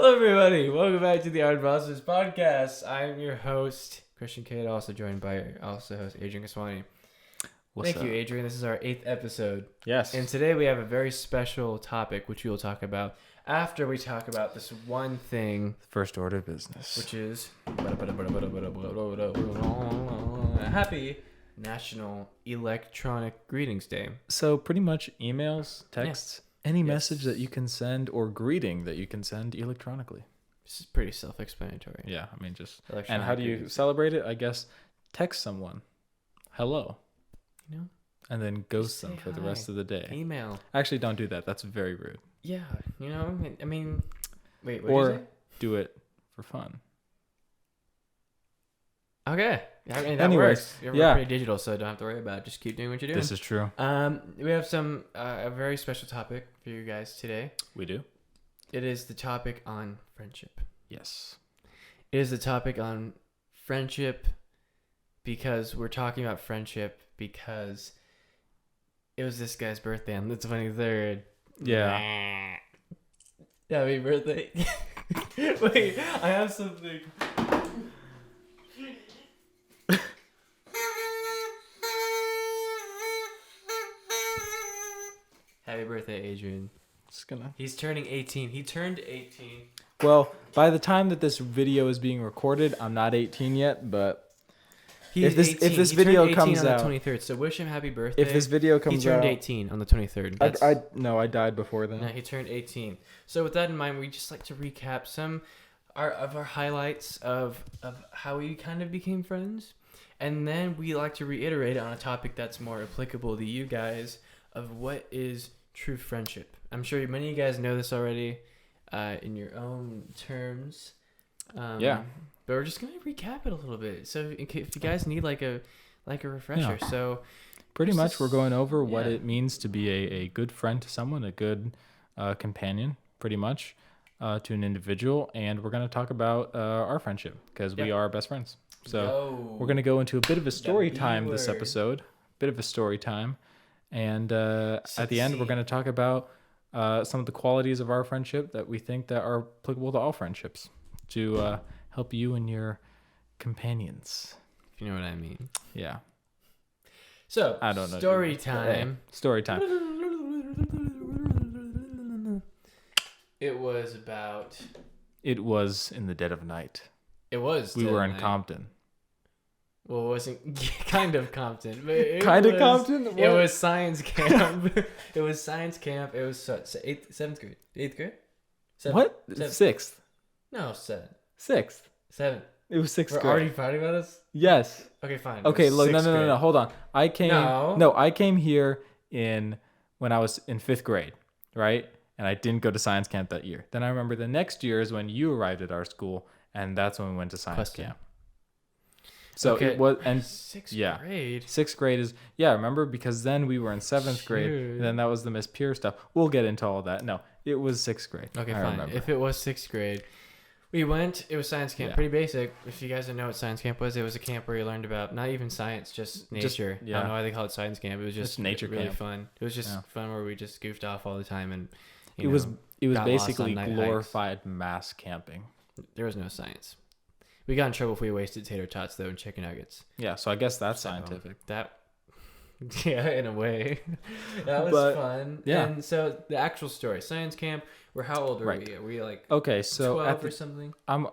Hello, everybody. Welcome back to the Art of Awesomeness podcast. I'm your host, Christian Caito, also joined by also host Adrian Kiswani. Thank you, Adrian. This is our 8th episode. Yes. And today we have a very special topic, which we will talk about after we talk about this one thing. First order of business. Which is Happy National Electronic Greetings Day. So pretty much emails, texts, any message that you can send or greeting that you can send electronically. This is pretty self-explanatory. Yeah, I mean just... And how do you celebrate it? I guess text someone, hello. You know? And then ghost them for the rest of the day. Email. Actually, don't do that. That's very rude. Yeah, you know, I mean... Wait, what or did you say? Do it for fun. Okay. I mean, that Anyways, works. We're pretty digital, so don't have to worry about it. Just keep doing what you're doing. This is true. We have some a very special topic for you guys today. We do. It is the topic on friendship. Yes. It is the topic on friendship because we're talking about friendship because it was this guy's birthday on the 23rd. Yeah. Happy birthday. Wait, I have something. Happy birthday, Adrian. He's turning 18. He turned 18. Well, by the time that this video is being recorded, I'm not 18 yet, but if this video comes out on the 23rd, so wish him happy birthday. If this video comes out, he turned 18 on the 23rd. I died before then. No, he turned 18. So with that in mind, we just like to recap some of our highlights of how we kind of became friends, and then we like to reiterate on a topic that's more applicable to you guys of what is true friendship. I'm sure many of you guys know this already in your own terms. Yeah. But we're just going to recap it a little bit. So if you guys need like a refresher. Yeah. So pretty much we're going over what it means to be a good friend to someone, a good companion, pretty much, to an individual. And we're going to talk about our friendship because we are best friends. So we're going to go into a bit of a story time this episode. Bit of a story time. And at the end, we're going to talk about some of the qualities of our friendship that we think that are applicable to all friendships to help you and your companions. If you know what I mean. Yeah. So, I don't know. Story time. Story time. It was about... It was in the dead of night. It was. We were in Compton. Well, it wasn't kind of Compton. But Compton? What? It was science camp. It was science camp. It was 7th grade. 8th grade? 7th. What? 7th. 6th. No, 7th. 6th. 7th. It was 6th grade. We're already fighting about this? Yes. Okay, fine. Okay, look, no. Hold on. I came here when I was in 5th grade, right? And I didn't go to science camp that year. Then I remember the next year is when you arrived at our school, and that's when we went to science camp. So it was, and 6th grade. 6th grade is remember, because then we were in 7th grade, and then that was the Miss Pierce stuff. We'll get into all of that. No, it was 6th grade. Okay, fine. Remember. If it was 6th grade, we went. It was science camp, pretty basic. If you guys didn't know what science camp was, it was a camp where you learned about not even science, just nature. I don't know why they call it science camp. It was just nature really camp. Fun. It was just fun where we just goofed off all the time, and it was basically glorified mass camping. There was no science. We got in trouble if we wasted tater tots though and chicken nuggets. Yeah, so I guess that's scientific. In a way. That was fun. Yeah. And so the actual story, science camp. How old were we? Were we like 12 or something? I'm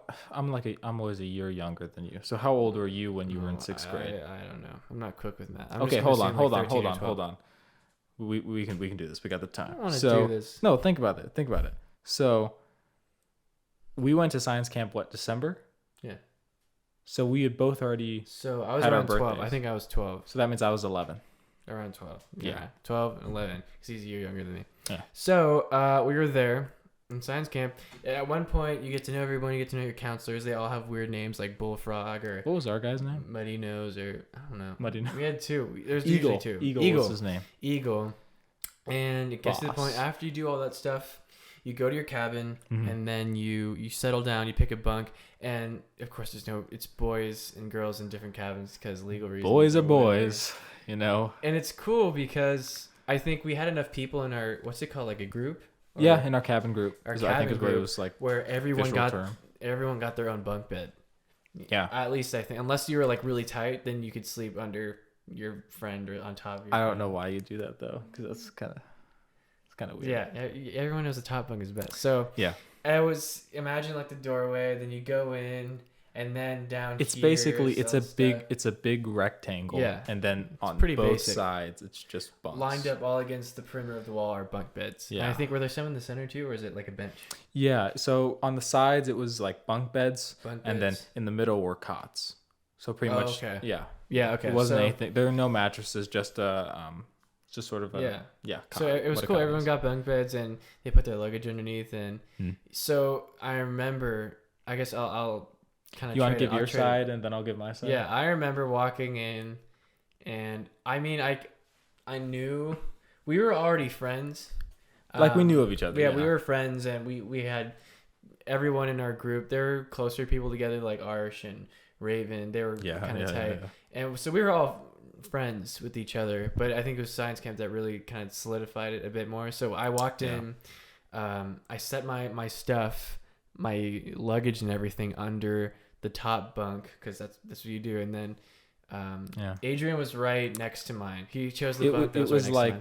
always a year younger than you. So how old were you when you were in 6th grade? I don't know. I'm not quick with math. Okay, hold on. We can do this. We got the time. I want to do this. No, think about it. So we went to science camp December? Yeah. So we had both already. So I was around 12. I think I was 12. So that means I was 11. Around 12. Yeah. 12 and 11. Because he's a year younger than me. Yeah. So we were there in science camp. At one point, you get to know everyone. You get to know your counselors. They all have weird names like Bullfrog or. What was our guy's name? Muddy Nose or I don't know. Muddy Nose. We had 2. There's Eagle. Usually 2. Eagle was his name. Eagle. And it gets to the point after you do all that stuff. You go to your cabin, and then you settle down, you pick a bunk, and of course it's boys and girls in different cabins because legal reasons. Boys are boys, you know. And it's cool because I think we had enough people in our, what's it called, like a group? Yeah, in our cabin group. Our I cabin think is where it group, was like where everyone got term. everyone got their own bunk bed. Yeah. At least I think, unless you were like really tight, then you could sleep under your friend or on top of your I don't friend. know why you do that though, because that's kind of weird. Yeah, everyone knows the top bunk is best. So yeah, I was imagine like the doorway, then you go in, and then down. It's here basically is it's a big rectangle. Yeah, and then on pretty both basic. sides it's just bunks lined up all against the perimeter of the wall are bunk beds. Yeah, and I think were there some in the center too, or is it like a bench? Yeah, so on the sides it was like bunk beds, and then in the middle were cots. So pretty much, okay. Yeah, okay. It wasn't anything. There were no mattresses, just sort of a cot, so it was cool. Everyone got bunk beds and they put their luggage underneath, and so I remember. I guess I'll kind of. You want to give your side and then I'll give my side. Yeah, I remember walking in, and I mean I knew we were already friends. Like we knew of each other. Yeah, we were friends, and we had everyone in our group. There were closer people together like Arsh and Raven. They were kind of tight. And so we were all friends with each other, but I think it was science camp that really kind of solidified it a bit more. So I walked in, I set my stuff, my luggage and everything under the top bunk, because that's what you do. And then Adrian was right next to mine. He chose the bunk that was right next to mine.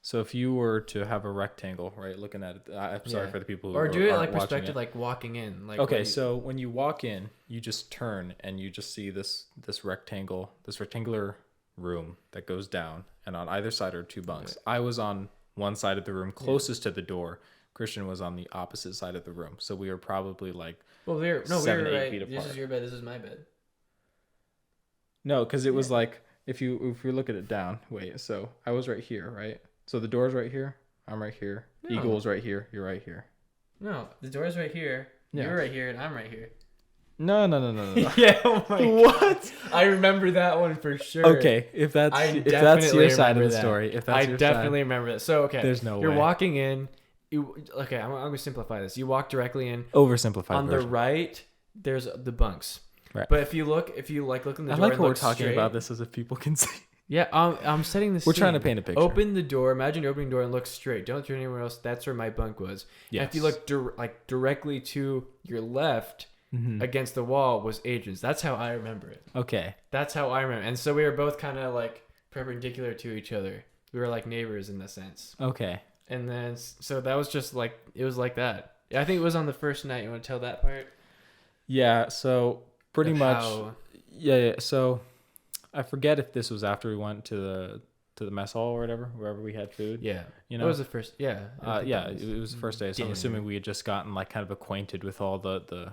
So if you were to have a rectangle, right, looking at it, I'm sorry for the people who or do it like perspective, it. like walking in. Like okay, so when you walk in, you just turn and you just see this rectangular room that goes down, and on either side are two bunks. I was on one side of the room closest to the door. Christian was on the opposite side of the room, so we were probably like 7-8 feet apart. This is your bed. This is my bed. No, because it was like if you look at it down. Wait, so I was right here, right? So the door's right here. I'm right here. No. Eagle's right here. You're right here. No, the door's right here. Yeah. You're right here, and I'm right here. No. Yeah. Oh my what? God. I remember that one for sure. Okay, if that's your side of the story, I definitely remember that. So there's no way. You're walking in. I'm gonna simplify this. You walk directly in. Oversimplified. On the right, there's the bunks. Right. But if you look in the door, I like how we're talking about this as if people can see. Yeah, I'm setting this. We're trying to paint a picture. Open the door. Imagine opening the door and look straight. Don't turn anywhere else. That's where my bunk was. Yes. And if you look directly to your left against the wall was Adrian's. That's how I remember it. Okay. That's how I remember. And so we were both kind of like perpendicular to each other. We were like neighbors in the sense. Okay. And then so that was just like it was like that. I think it was on the first night. You want to tell that part? Yeah. So pretty much. Yeah. So. I forget if this was after we went to the mess hall or whatever, wherever we had food. Yeah, you know, it was the first. Yeah, it was the first day. So I'm assuming we had just gotten like kind of acquainted with all the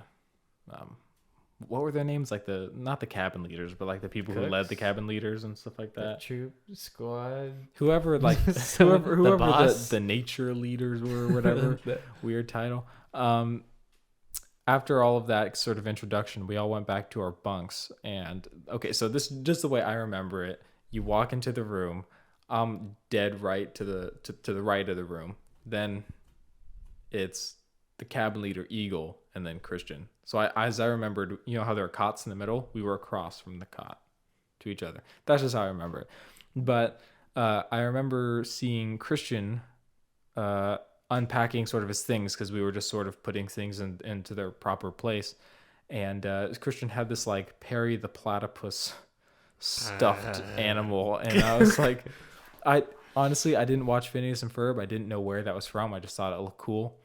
what were their names? Like not the cabin leaders, but like the people who led the cabin leaders and stuff like that. The troop squad. Whoever the nature leaders were, or whatever weird title. After all of that sort of introduction, we all went back to our bunks. And okay, so this just the way I remember it. You walk into the room, dead right to the right of the room. Then it's the cabin leader Eagle, and then Christian. So as I remembered, you know how there are cots in the middle? We were across from the cot to each other. That's just how I remember it. But I remember seeing Christian unpacking sort of his things, because we were just sort of putting things into their proper place, and Christian had this like Perry the platypus stuffed animal, and I was like, I didn't watch Phineas and Ferb. I didn't know where that was from. I just thought it looked cool,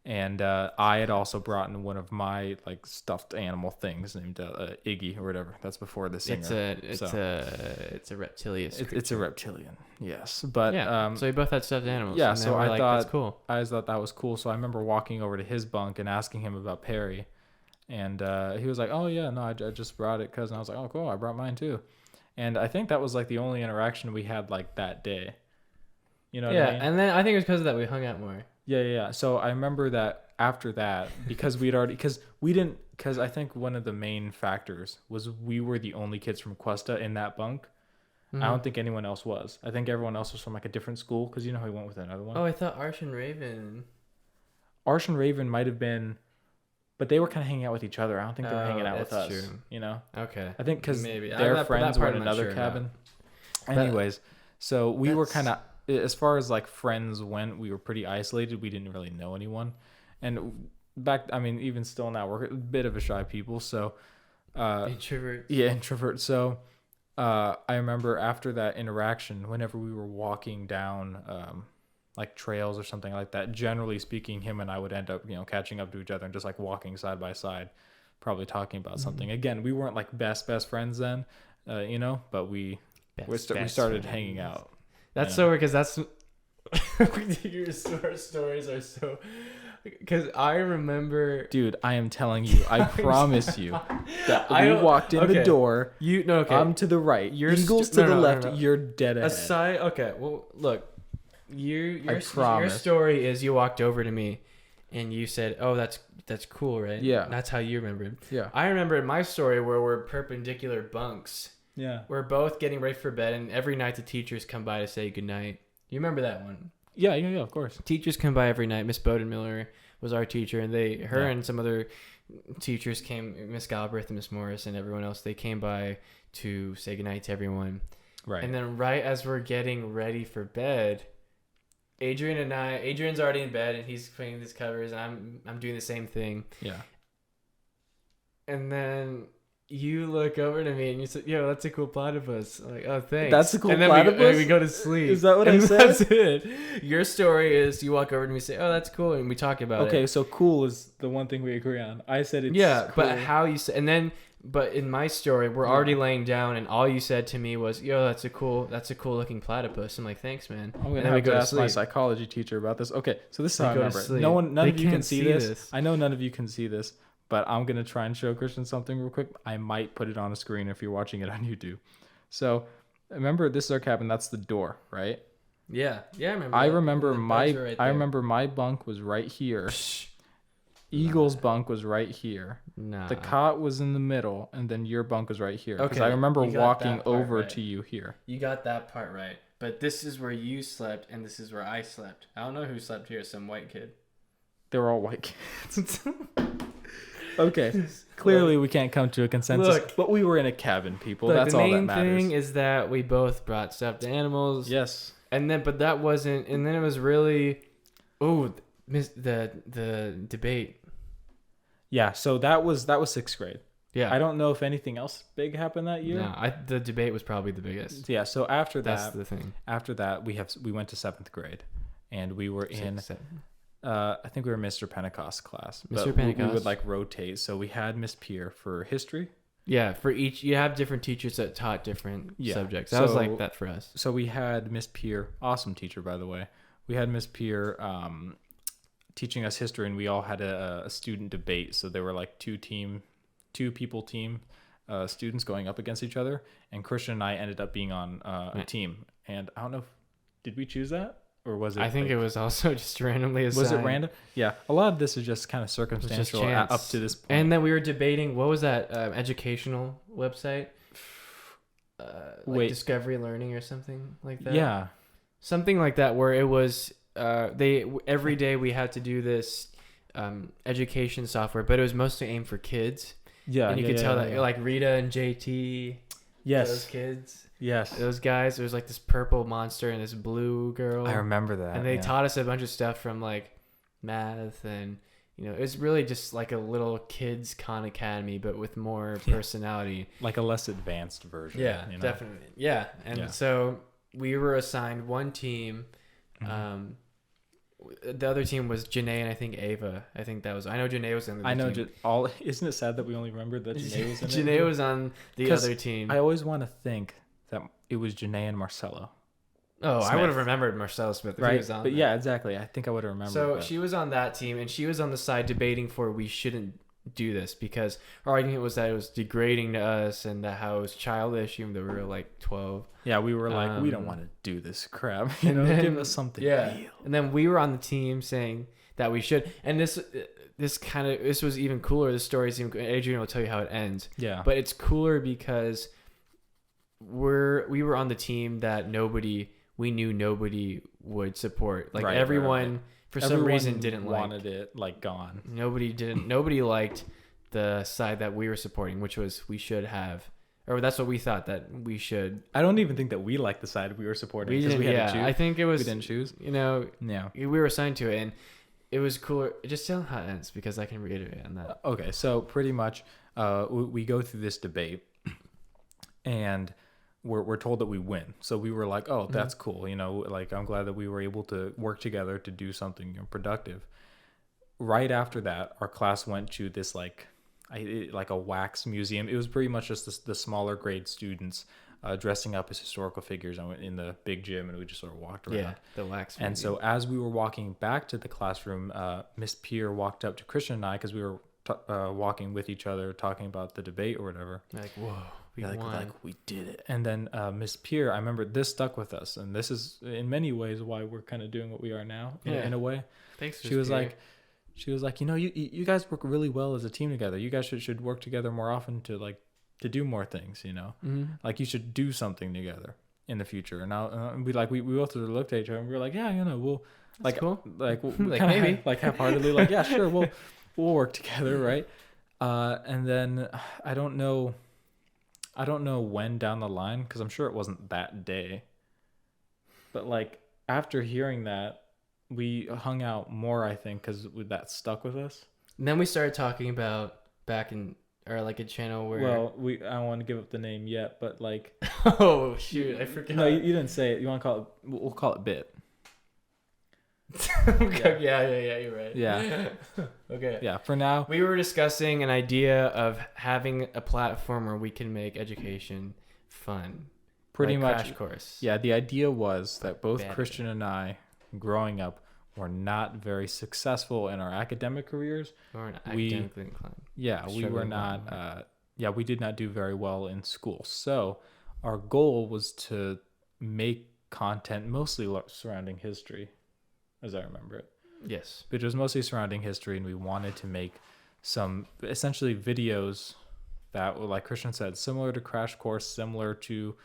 and I had also brought in one of my like stuffed animal things named Iggy or whatever. That's before the singer. It's a reptilian. It's a reptilian. Yes, but so we both had stuffed animals. Yeah, so I thought that's cool. I thought that was cool. So I remember walking over to his bunk and asking him about Perry, and he was like, "Oh yeah, no, I just brought it because." I was like, "Oh cool, I brought mine too," and I think that was like the only interaction we had like that day. You know what I mean? And then I think it was because of that we hung out more. Yeah. So I remember that after that, because I think one of the main factors was we were the only kids from Cuesta in that bunk. Mm-hmm. I don't think anyone else was. I think everyone else was from like a different school, because you know how he went with another one. Oh, I thought Arsh and Raven. Arsh and Raven might have been, but they were kind of hanging out with each other. I don't think they were hanging out with us. True. You know? Okay. I think because their friends were in another cabin. Anyways, so we were kind of as far as like friends went, we were pretty isolated. We didn't really know anyone. And even still now, we're a bit of a shy people. So, introvert. Yeah, introvert. So, I remember after that interaction, whenever we were walking down, like trails or something like that, generally speaking, him and I would end up, catching up to each other and just like walking side by side, probably talking about something. Again, we weren't like best friends then, but we started hanging out. That's so weird because that's your stories are so. Because I remember, dude, I am telling you, I promise you that we walked in the door. I'm to the right. Eagles to the left. No. You're dead ahead. Okay. Well, look, your story is you walked over to me, and you said, "Oh, that's cool, right?" Yeah. That's how you remembered. Yeah. I remember in my story where we're perpendicular bunks. Yeah. We're both getting ready for bed, and every night the teachers come by to say goodnight. You remember that one? Yeah, of course. Teachers come by every night. Miss Bowden-Miller was our teacher, and and some other teachers came, Miss Galbraith and Miss Morris and everyone else, they came by to say goodnight to everyone. Right. And then right as we're getting ready for bed, Adrian's already in bed, and he's putting his covers, and I'm doing the same thing. Yeah. And then you look over to me and you said, "Yo, that's a cool platypus." I'm like, "Oh, thanks." That's a cool and then platypus? we go to sleep. Is that what I said? That's it. Your story is you walk over to me and say, "Oh, that's cool," and we talk about it. Okay, so cool is the one thing we agree on. I said it's cool. But how you said, and then, but in my story, we're already laying down, and all you said to me was, "Yo, that's a cool looking platypus." I'm like, "Thanks, man." I'm gonna have to ask my psychology teacher about this. Okay, so this is how I remember it. None of you can see this. I know none of you can see this. But I'm going to try and show Christian something real quick. I might put it on a screen if you're watching it on YouTube. So, remember, this is our cabin. That's the door, right? Yeah. Yeah, I remember. I remember my bunk was right here. Eagle's bunk was right here. Nah. The cot was in the middle, and then your bunk was right here. Because I remember walking over to you here. You got that part right. But this is where you slept, and this is where I slept. I don't know who slept here. Some white kid. They were all white kids. Okay, clearly we can't come to a consensus, but we were in a cabin, people. That's all that matters. The main thing is that we both brought stuffed animals. Yes. But that wasn't, and then it was really, the debate. Yeah, so that was 6th grade. Yeah. I don't know if anything else big happened that year. No, the debate was probably the biggest. Yeah, so after that, that's the thing. After that, we went to 7th grade, and we were in. I think we were Mr. Pentecost class. Mr. Pentecost. We would like rotate. So we had Miss Pierre for history. Yeah, for each, you have different teachers that taught different subjects. That was like that for us. So we had Miss Pierre, awesome teacher, by the way. We had Miss Pierre teaching us history, and we all had a student debate. So there were like two people students going up against each other. And Christian and I ended up being on a team. And I don't know, did we choose that? Or was it? I think it was also just randomly assigned. Was it random? Yeah. A lot of this is just kind of circumstantial up to this point. And then we were debating, what was that educational website? Discovery Learning or something like that? Yeah. Something like that, where it was, every day we had to do this education software, but it was mostly aimed for kids. Yeah. And you could tell that, like Rita and JT. Yes. Those kids. Yes. Those guys. There was like this purple monster and this blue girl. I remember that. And they taught us a bunch of stuff from like math, and it's really just like a little kids Khan Academy, but with more personality. Like a less advanced version. Yeah, definitely. Yeah. And so we were assigned one team. Mm-hmm. The other team was Janae and I think Ava. I think that was. I know Janae was on the other team. Isn't it sad that we only remembered that Janae was in it? Janae was on the other team. I always want to think that it was Janae and Marcelo. Oh, Smith. I would have remembered Marcelo Smith if he was on. But yeah, exactly. I think I would have remembered. So she was on that team, and she was on the side debating for we shouldn't do this because our argument was that it was degrading to us and that how it was childish, even though we were like 12. Yeah, we were like, we don't want to do this crap. Give us something real. And then we were on the team saying that we should. And this was even cooler. The story is even. Adrian will tell you how it ends. Yeah. But it's cooler because we were on the team that we knew nobody would support. Like everyone for some reason didn't wanted it like gone. Nobody liked the side that we were supporting, which was we should have or that's what we thought that we should. I don't even think that we liked the side we were supporting because we had to choose. I think it was. We didn't choose. We were assigned to it, and it was cooler. Just tell how it ends because I can reiterate on that. Okay, so pretty much, we go through this debate, and we're told that we win. So we were like, oh, that's cool. Like I'm glad that we were able to work together to do something productive. Right after that, our class went to this like a wax museum. It was pretty much just the smaller grade students dressing up as historical figures in the big gym, and we just sort of walked around. Yeah, the wax museum. And so as we were walking back to the classroom, Miss Peer walked up to Christian and I because we were walking with each other, talking about the debate or whatever. Like, whoa, we won. Like we did it. And then Miss Peer, I remember this stuck with us, and this is in many ways why we're kind of doing what we are now in a way. Thanks. She was like, you guys work really well as a team together. You guys should work together more often to do more things. Like you should do something together in the future. And now we both sort of looked at each other and we were like, yeah, we'll that's cool. Like maybe half-heartedly like, yeah, sure, we'll work together, right? And then I don't know when down the line, because I'm sure it wasn't that day, but like after hearing that, we hung out more, I think, because that stuck with us. And then we started talking about back in, or like a channel where. Well, I don't want to give up the name yet, but like. Oh shoot! I forgot. No, you didn't say it. You want to call it? We'll call it Bit. Okay. Yeah. You're right. Yeah. Okay. Yeah. For now, we were discussing an idea of having a platform where we can make education fun. Pretty much. Crash course. Yeah. The idea was that both Christian and I, growing up, were not very successful in our academic careers. We weren't academically inclined. Yeah, we were not. We did not do very well in school. So our goal was to make content mostly surrounding history, as I remember it. Yes. But it was mostly surrounding history, and we wanted to make some essentially videos that were, like Christian said, similar to Crash Course, similar to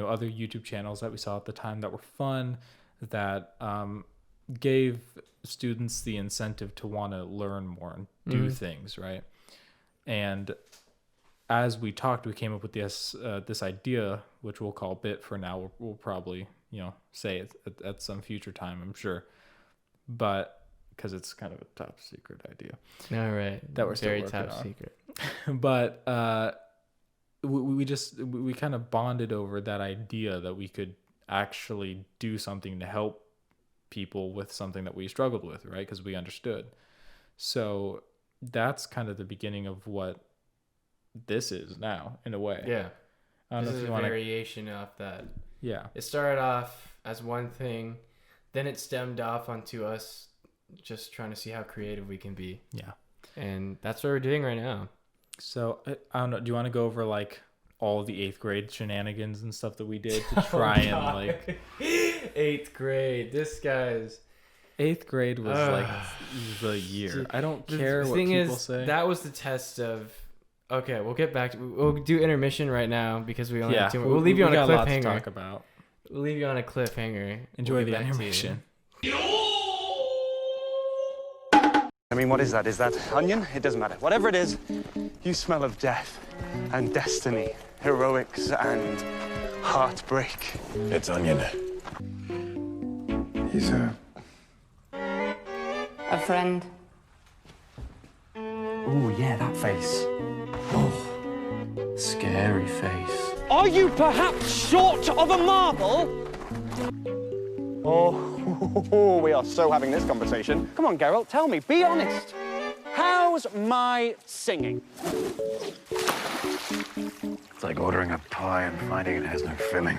other YouTube channels that we saw at the time that were fun, that gave students the incentive to want to learn more and do things, right? And as we talked, we came up with this idea, which we'll call Bit for now. We'll probably say it at some future time, I'm sure, but because it's kind of a top secret idea. All right, that we're very still top secret. But we kind of bonded over that idea that we could actually do something to help people with something that we struggled with, right? Because we understood. So that's kind of the beginning of what this is now, in a way. Yeah. I don't know if you want variation off that. Yeah. It started off as one thing, then it stemmed off onto us just trying to see how creative we can be. Yeah. And that's what we're doing right now. So I don't know. Do you want to go over like all the 8th grade shenanigans and stuff that we did to try and like 8th grade? This guy's 8th grade was like the year. I don't care what people say. That was the test of. Okay, we'll get back to. We'll do intermission right now because we only have 2 more. We'll leave you on a cliffhanger. Lot to talk about. We'll leave you on a cliffhanger. Enjoy the intermission. I mean, what is that? Is that onion? It doesn't matter. Whatever it is, you smell of death and destiny, heroics and heartbreak. It's onion. He's a friend. Oh, yeah, that face. Oh, scary face. Are you perhaps short of a marble? Oh, we are so having this conversation. Come on, Geralt, tell me, be honest. How's my singing? It's like ordering a pie and finding it has no filling.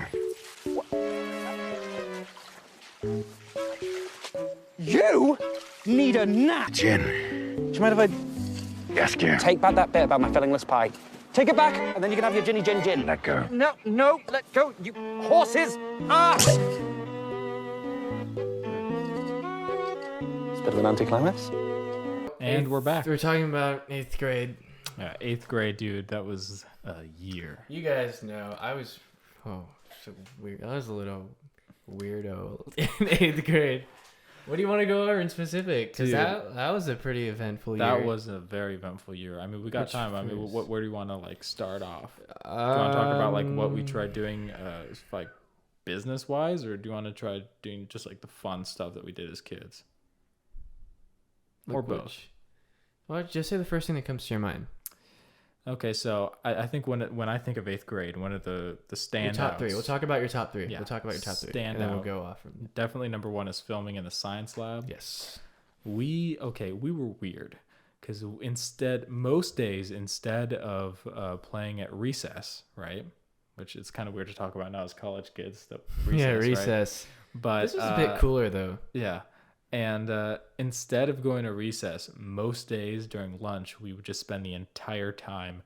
You need a nap. Gin. Do you mind if I... Yes, Gin. Take back that bit about my fillingless pie. Take it back, and then you can have your ginny gin. Let go. No, let go, you horses! Ah! It's a bit of an anticlimax. And we're back. We're talking about 8th grade. Yeah, 8th grade, dude. That was a year. You guys know, I was... Oh, so weird. I was a little weirdo in 8th grade. What do you want to go over in specific? Because Dude. that was a pretty eventful year. That was a very eventful year. I mean, we got Which time. I mean, first? where do you want to like start off? Do you want to talk about like what we Um, tried doing, like business wise, or do you want to try doing just like the fun stuff that we did as kids? Or Like both. which- Well, just say the first thing that comes to your mind. Okay, so I think when I think of 8th grade, one of the Your standouts. top three. We'll talk about your top three. Yeah. We'll talk about your top three. And then we'll Standout. go off from Definitely number one is filming in the science lab. Yes. We were weird because most days instead of playing at recess, right, which is kind of weird to talk about now as college kids. Yeah, right? recess. But This was a bit cooler though. Yeah, and instead of going to recess, most days during lunch we would just spend the entire time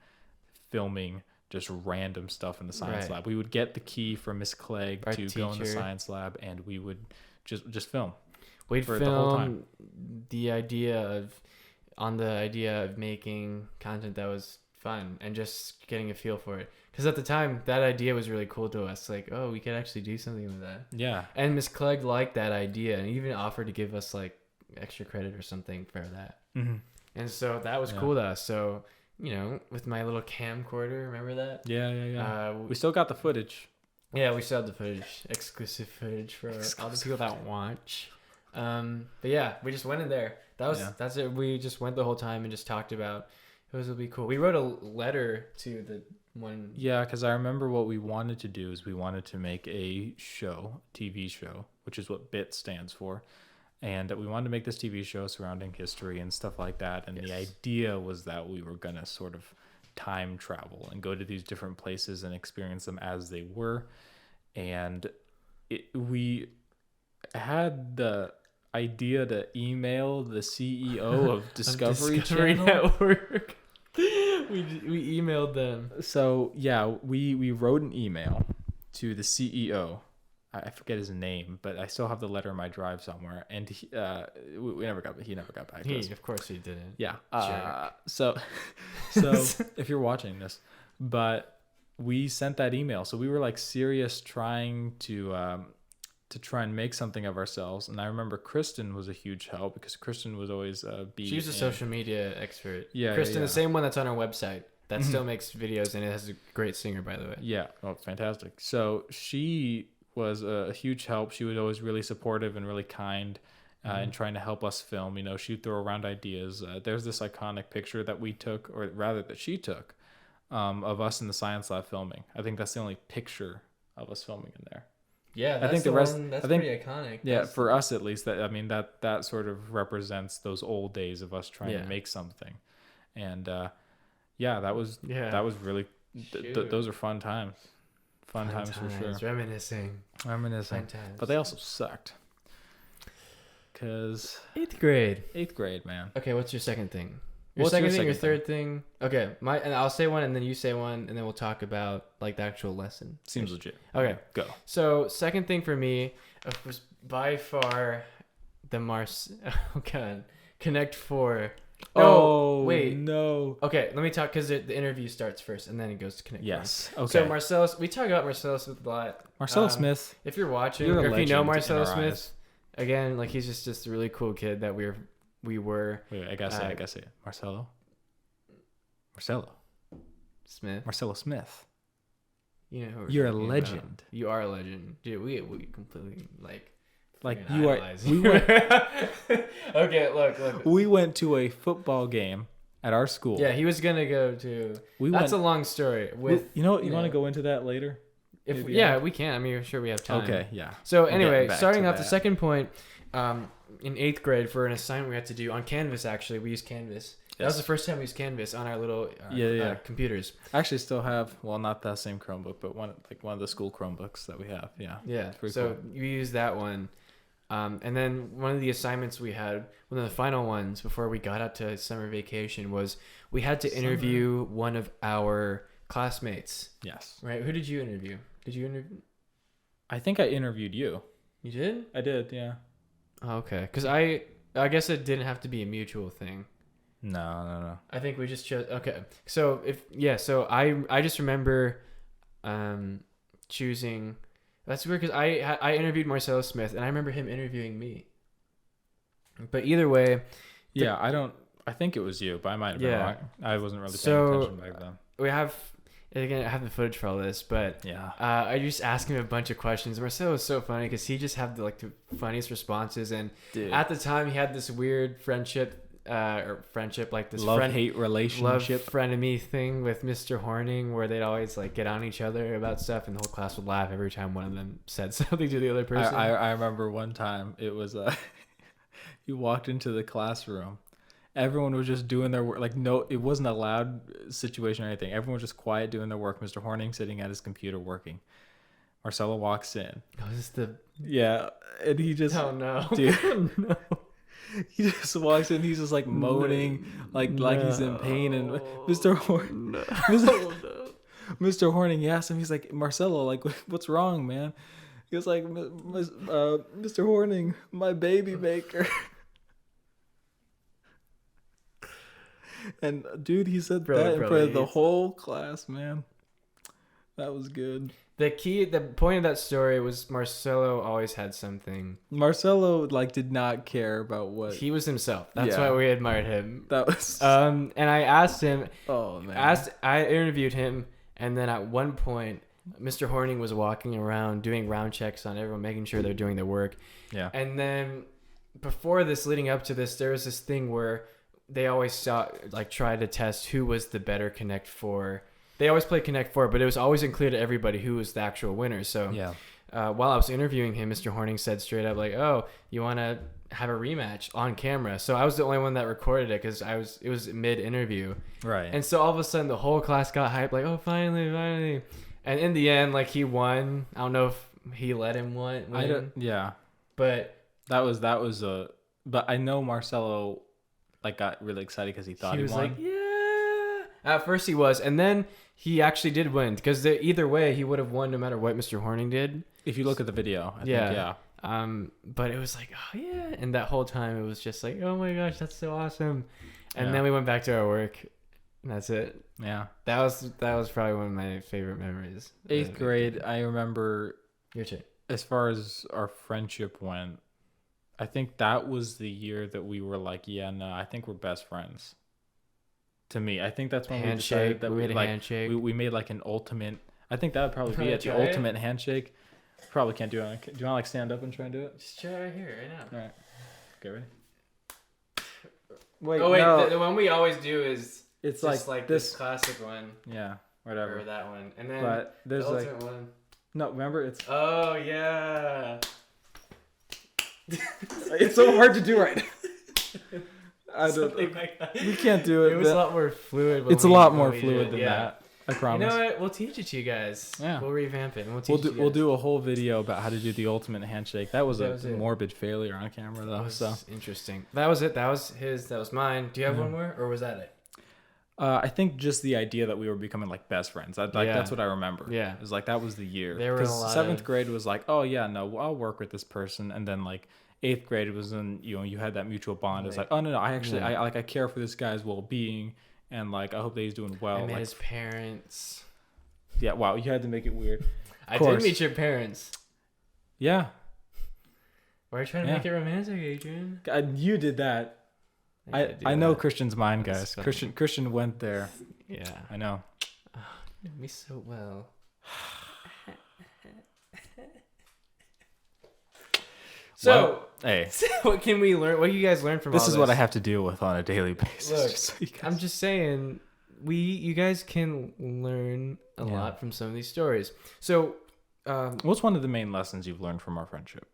filming just random stuff in the science Right. lab. We would get the key from Miss Clegg Our to go in the teacher. science lab, and we would just film. We'd for film the whole time. the idea of making content that was fun and just getting a feel for it. Because at the time, that idea was really cool to us. Like, oh, we could actually do something with that. Yeah, And Miss Clegg liked that idea and even offered to give us like extra credit or something for that. mm-hmm. And so that was Yeah. cool to us. So, with my little camcorder, remember that? yeah. Uh, We still got the footage. Yeah, we still have the footage, exclusive footage for all the people that watch. But yeah, we just went in there. That's it. We just went the whole time and just talked about it would be cool. We wrote a letter to the one. Yeah, because I remember what we wanted to do is we wanted to make a TV show, which is what BIT stands for. And we wanted to make this TV show surrounding history and stuff like that. And the idea was that we were going to sort of time travel and go to these different places and experience them as they were. And we had the idea to email the CEO of Discovery Channel. Network. we emailed them. So yeah, we wrote an email to the CEO. I forget his name, but I still have the letter in my drive somewhere. And he never got back to us. Of course he didn't. Yeah. Jerk. So if you're watching this, but we sent that email. So we were like serious trying to try and make something of ourselves. And I remember Kristen was a huge help because Kristen was always She's a social media expert. Yeah, Kristen, yeah. the same one that's on our website that still makes videos and it has a great singer, by the way. Yeah. Oh, fantastic. So she was a huge help. She was always really supportive and really kind in trying to help us film. She'd throw around ideas. There's this iconic picture that we took, or rather that she took, of us in the science lab filming. I think that's the only picture of us filming in there. Yeah, I think the rest. That's I think, pretty iconic. Yeah, That's for us at least. That sort of represents those old days of us trying to make something, and that was really. Those are fun times. Fun times for sure. Reminiscing. Fun times. But they also sucked. Cause 8th grade. 8th grade, man. Okay, what's your second thing? What's your Your second third thing? Okay, and I'll say one, and then you say one, and then we'll talk about like the actual lesson. Seems legit. Okay, Go. so second thing for me was by far the Connect 4. Oh, wait. no. Okay, let me talk because the interview starts first, and then it goes to Connect 4. Yes. Okay. So Marcellus, we talk about Marcellus Smith a lot. Marcellus Smith. If you're watching, You're a or if you know legend in Marcellus our Smith, eyes. again, like he's just a really cool kid that we were. Wait, I gotta say it. Marcelo Smith. You know who we're You're a talking about. legend. You are a legend, dude. We completely like You are. idolize We you. went. Okay, look. We went to a football game at our school. Yeah, he was gonna go to. That's a long story. With you want to go into that later? if maybe? yeah, we can. I mean, sure we have time. Okay. Yeah. So We're anyway, getting back starting to off the that. second point, in 8th grade for an assignment we had to do on Canvas. Actually, we used Canvas. That was the first time we used Canvas on our little computers. I actually still have, well, not that same Chromebook, but one of the school Chromebooks that we have. Yeah. Yeah. Pretty So cool. you used that one. And then one of the assignments we had, one of the final ones before we got out to summer vacation, was we had to interview one of our classmates. Yes. Right? Who did you interview? Did you interview? I think I interviewed you. You did? I did, yeah. Oh, okay. Because I guess it didn't have to be a mutual thing. No. I think we just chose. Okay. So so I just remember choosing. That's weird because I interviewed Marcellus Smith and I remember him interviewing me. But either way, Yeah, I think it was you, but I might have been Yeah. wrong. I wasn't really paying So- attention back then. we have, again, I have the footage for all this, but Yeah. I just asked him a bunch of questions. Marcelo was so funny because he just had the funniest responses, and Dude. at the time he had this weird friendship, like this Love-hate love relationship. frenemy thing with Mr. Horning, where they'd always like get on each other about stuff, and the whole class would laugh every time one of them said something to the other person. I remember one time it was you walked into the classroom, everyone was just doing their work. Like, no, it wasn't a loud situation or anything. Everyone was just quiet doing their work. Mr. Horning sitting at his computer working. Marcelo walks in. Oh, is this the? Yeah, and he just Oh no, dude. no. He just walks in. He's just like moaning, like he's in pain. And Mr. Horning, Mr. Horning, he asked him. He's like, Marcelo, like, what's wrong, man? He was like, Mr. Horning, my baby maker. And dude, he said that in front of the whole class, man. That was good. The point of that story was Marcelo always had something. Marcelo like did not care about what He was himself. That's Yeah. why we admired him. that was. And I asked him. Oh man. I interviewed him, and then at one point, Mr. Horning was walking around doing round checks on everyone, making sure they're doing their work. Yeah. And then before this, leading up to this, there was this thing where they always try to test who was the better Connect Four. They always play Connect Four, but it was always unclear to everybody who was the actual winner. So Yeah. while I was interviewing him, Mr. Horning said straight up like, "Oh, you want to have a rematch on camera?" So I was the only one that recorded it because it was mid interview. Right. And so all of a sudden, the whole class got hyped, like, "Oh, finally!" And in the end, like, he won. I don't know if he let him win. I don't. Yeah. But That was a. But I know Marcelo, like, got really excited because he thought he he was won. like, "Yeah." At first, he was, and then he actually did win because either way, he would have won no matter what Mr. Horning did. If you look at the video, I think, Yeah. yeah. But it was like, "Oh yeah," and that whole time it was just like, "Oh my gosh, that's so awesome." And Yeah. then we went back to our work, and that's it. Yeah. That was probably one of my favorite memories. 8th grade, I remember. Your turn. As far as our friendship went, I think that was the year that we were like, yeah, no, I think we're best friends. To me, I think that's when we decided that we made a like handshake. we made like an ultimate. I think that would probably be it. The Try it? ultimate handshake. Probably can't do it. Do you want to like stand up and try and do it? Just try right here, right now. All right. Okay, ready? Wait. Oh wait, no. the one we always do is It's just like this this. classic one Yeah. or Whatever. that one, and then But the there's like ultimate one. no. Remember, it's Oh yeah. it's so hard to do right now. I don't. Something like that. We can't do it. It was a lot more fluid. It's a lot more fluid than that. I You promise. know what? We'll teach it to you guys. Yeah. We'll revamp it. And we'll teach We'll do a whole video about how to do the ultimate handshake. That was That a was it. morbid failure on camera though. That was So interesting. That was it. That was his. That was mine. Do you have one more, or was that it? I think just the idea that we were becoming like best friends. Like Yeah. that's what I remember. Yeah. It was like that was the year. There were a Because lot 7th of- grade was like, oh yeah, no, I'll work with this person, and then like 8th grade was when you had that mutual bond. It was like, oh no, I actually Yeah. I care for this guy's well being, and like I hope that he's doing well. I met Like, his parents. yeah, wow, you had to make it weird. I course. did meet your parents. Yeah, Why are you trying to Yeah. make it romantic, Adrian? you did that. did I know that. Christian's mind, That's guys. funny. Christian went there. Yeah. I know. You know me so well. So, Hey, what can we learn? What do you guys learn from this all is what I have to deal with on a daily basis. Look, just so you guys- I'm just saying, you guys can learn a Yeah. lot from some of these stories. So, What's one of the main lessons you've learned from our friendship?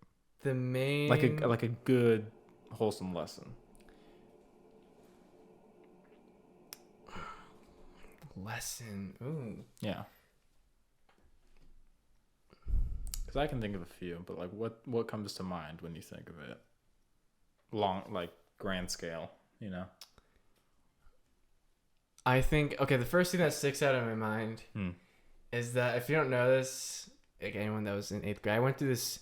the main Like a good, wholesome lesson. lesson. Ooh. Yeah. Because I can think of a few, but like what comes to mind when you think of it? Like grand scale, you know? I think the first thing that sticks out in my mind is that if you don't know this, like anyone that was in 8th grade, I went through this.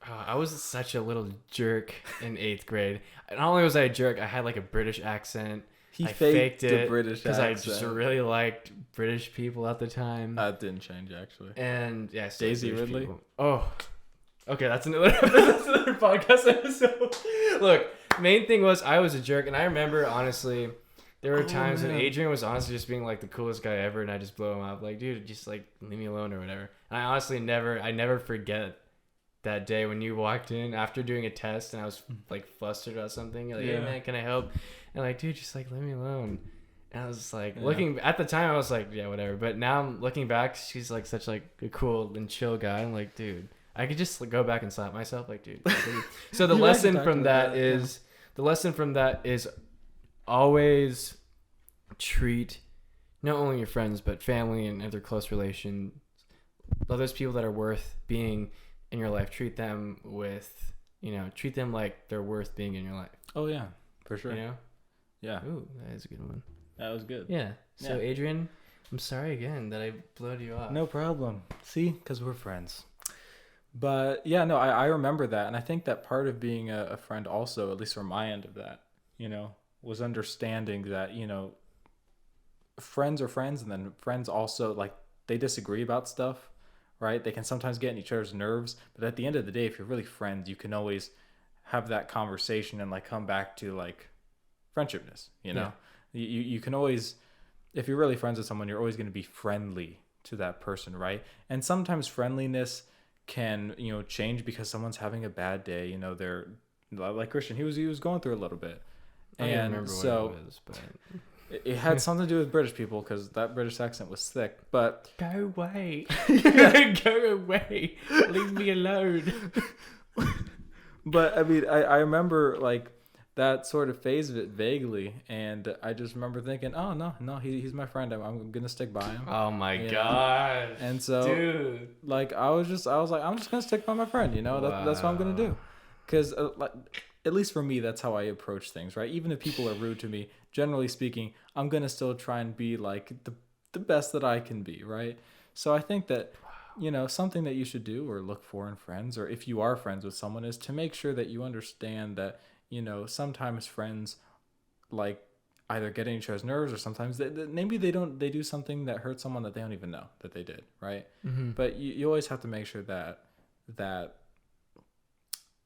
I was such a little jerk in 8th grade. Not only was I a jerk, I had like a British accent. He I faked faked the it British because I just accent. really liked British people at the time. That didn't change actually. And yeah, so Daisy British Ridley? people. Oh, Okay, that's another podcast episode. Look, main thing was I was a jerk, and I remember honestly, there were times when Adrian was honestly just being like the coolest guy ever, and I just blow him up, like, dude, just like leave me alone or whatever. And I honestly never forget that day when you walked in after doing a test, and I was like flustered about something. You're like, hey man, can I help? And like, dude, just like leave me alone. And I was like, looking at the time, I was like, yeah, whatever. But now I'm looking back, she's like such like a cool and chill guy. I'm like, dude, I could just go back and slap myself, like, dude. So the lesson from that is always treat not only your friends but family and other close relations, those people that are worth being in your life. Treat them like they're worth being in your life. Oh yeah, for sure. You know? Yeah. Ooh, that is a good one. That was good. Yeah. So Adrian, I'm sorry again that I blowed you off. No problem. See, because we're friends. But yeah, no, I remember that, and I think that part of being a friend also, at least from my end of that, was understanding that friends are friends, and then friends also, like, they disagree about stuff, right? They can sometimes get in each other's nerves, but at the end of the day, if you're really friends, you can always have that conversation and like come back to like friendshipness. You can always, if you're really friends with someone, you're always going to be friendly to that person, right? And sometimes friendliness can change because someone's having a bad day. They're like Christian, he was going through a little bit, I don't remember so what it was, but it had something to do with British people because that British accent was thick. But go away, go away, leave me alone. But I mean, I remember like that sort of phase of it vaguely, and I just remember thinking, oh no, he's my friend. I'm gonna stick by him. Oh my god! And so, dude, like I was like, I'm just gonna stick by my friend. That's what I'm gonna do, because like, at least for me, that's how I approach things, right? Even if people are rude to me, generally speaking, I'm gonna still try and be like the best that I can be, right? So I think that something that you should do or look for in friends, or if you are friends with someone, is to make sure that you understand that sometimes friends like either get in each other's nerves, or sometimes maybe they do something that hurts someone that they don't even know that they did, right? Mm-hmm. But you always have to make sure that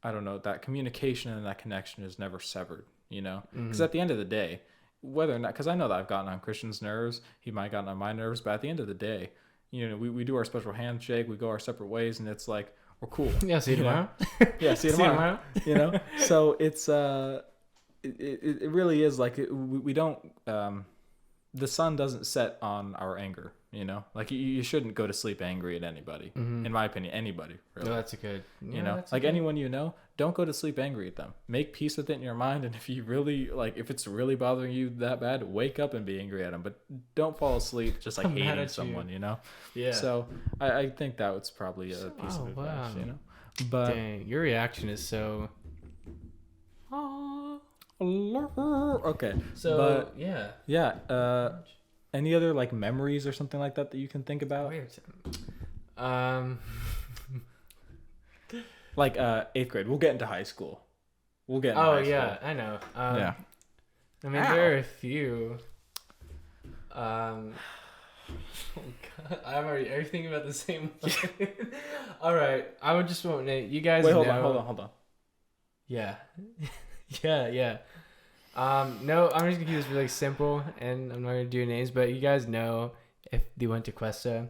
I don't know, that communication and that connection is never severed, because at the end of the day, whether or not, because I know that I've gotten on Christian's nerves, he might have gotten on my nerves, but at the end of the day, we do our special handshake, we go our separate ways, and it's like, we're cool. Yeah, see you tomorrow. Yeah, see you tomorrow. So it's it really is like we don't the sun doesn't set on our anger. Like you shouldn't go to sleep angry at anybody. Mm-hmm. In my opinion, anybody. Really. No, that's a good. Anyone don't go to sleep angry at them. Make peace with it in your mind, and if you really if it's really bothering you that bad, wake up and be angry at them. But don't fall asleep just like hating someone. Yeah. So I think that was probably a piece of advice. Wow. But dang, your reaction is so. Okay. So but, yeah. Any other like memories or something like that you can think about? Like 8th grade. We'll get into high school. We'll get into high school. Yeah, I know. Yeah. I mean, there are a few. Oh God, are you thinking about the same one? All right, I would just want Nate. You guys. Wait, know... hold on. Yeah. Yeah. No, I'm just gonna keep this really simple, and I'm not gonna do names, but you guys know if they went to Cuesta.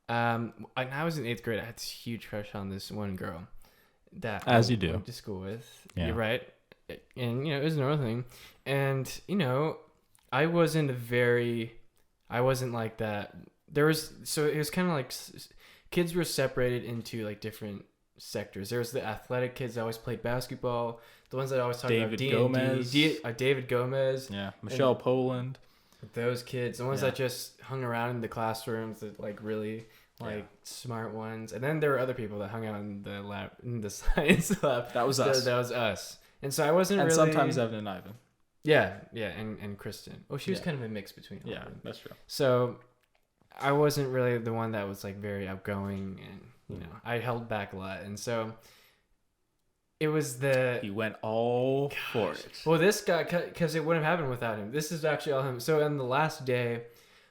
When I was in 8th grade, I had this huge crush on this one girl that I went to school with. Yeah. You're right, and it was another thing, and I wasn't like that. It was kind of like kids were separated into like different sectors. There was the athletic kids that always played basketball. The ones that always talk about David Gomez. Yeah, Michelle Poland. Those kids, the ones that just hung around in the classrooms, that like really smart ones. And then there were other people that hung out in the lab, in the science lab. That was us. That was us. And so I wasn't and really. Sometimes Evan and Ivan. Yeah, and Kristen. Oh, she was kind of a mix between. Yeah, that's true. So I wasn't really the one that was like very outgoing, and I held back a lot, and so. It was he went all for it. Well, this guy, because it wouldn't have happened without him. This is actually all him. So on the last day,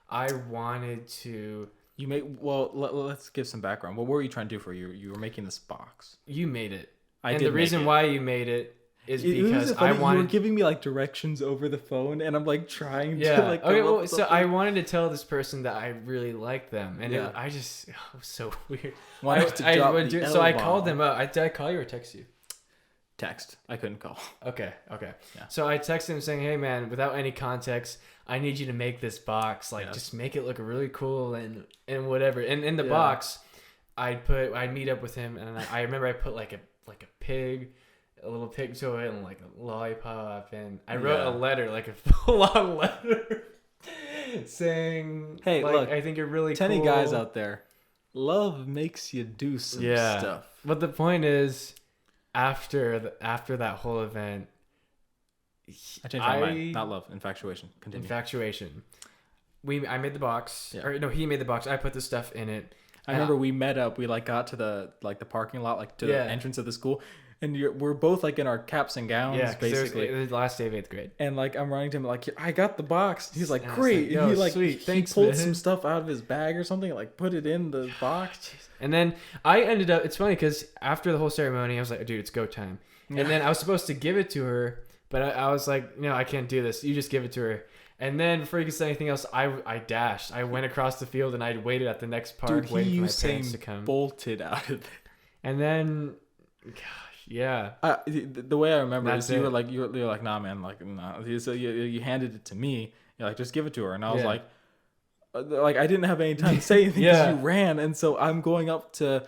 I wanted to. Let's give some background. What were you trying to do for you? You were making this box. You made it. I and did the reason make it. why you made it is It because was funny, I wanted. You were giving me like directions over the phone, and I'm like trying Yeah. to like. Okay. come up Well, with so I something. wanted to tell this person that I really liked them, and Yeah. it was so weird. Wanted to drop the So I L-bomb. called them up. Did I call you or text you? Text. I couldn't call. Okay. Yeah. So I texted him saying, "Hey man, without any context, I need you to make this box. Like, Yes. just make it look really cool and whatever." And in the Yeah. box, I'd meet up with him, and I remember I put like a pig, a little pig toy, and like a lollipop, and I wrote Yeah. a letter, like a full-on letter, saying, Hey, like, look, I think you're really Any cool. guys out there, love makes you do some Yeah. stuff. But the point is, after that whole event, I changed my mind. Not love, infatuation. Continue. infatuation. I made the box, Yeah. or no, he made the box. I put the stuff in it. I remember we met up. We like got to the parking lot, like to Yeah. the entrance of the school, and we're both like in our caps and gowns, Yeah, 'cause basically. it was the last day of 8th grade. And like I'm running to him like, I got the box. He's like, And I was great. like, and he "Yo, like sweet. he Thanks, pulled man." some stuff out of his bag or something, like put it in the box. And then I ended up. It's funny because after the whole ceremony, I was like, "Dude, it's go time." Yeah. And then I was supposed to give it to her, but I was like, "No, I can't do this. You just give it to her." And then before you could say anything else, I dashed. I went across the field and I waited at the next park, Dude, waiting he for my parents Usain to come. bolted out of there. And then, gosh, yeah. The way I remember That's is you it. were like, nah, man, like, nah. So you handed it to me. You're like, just give it to her. And I was Yeah. like I didn't have any time to say anything because Yeah. you ran. And so I'm going up to,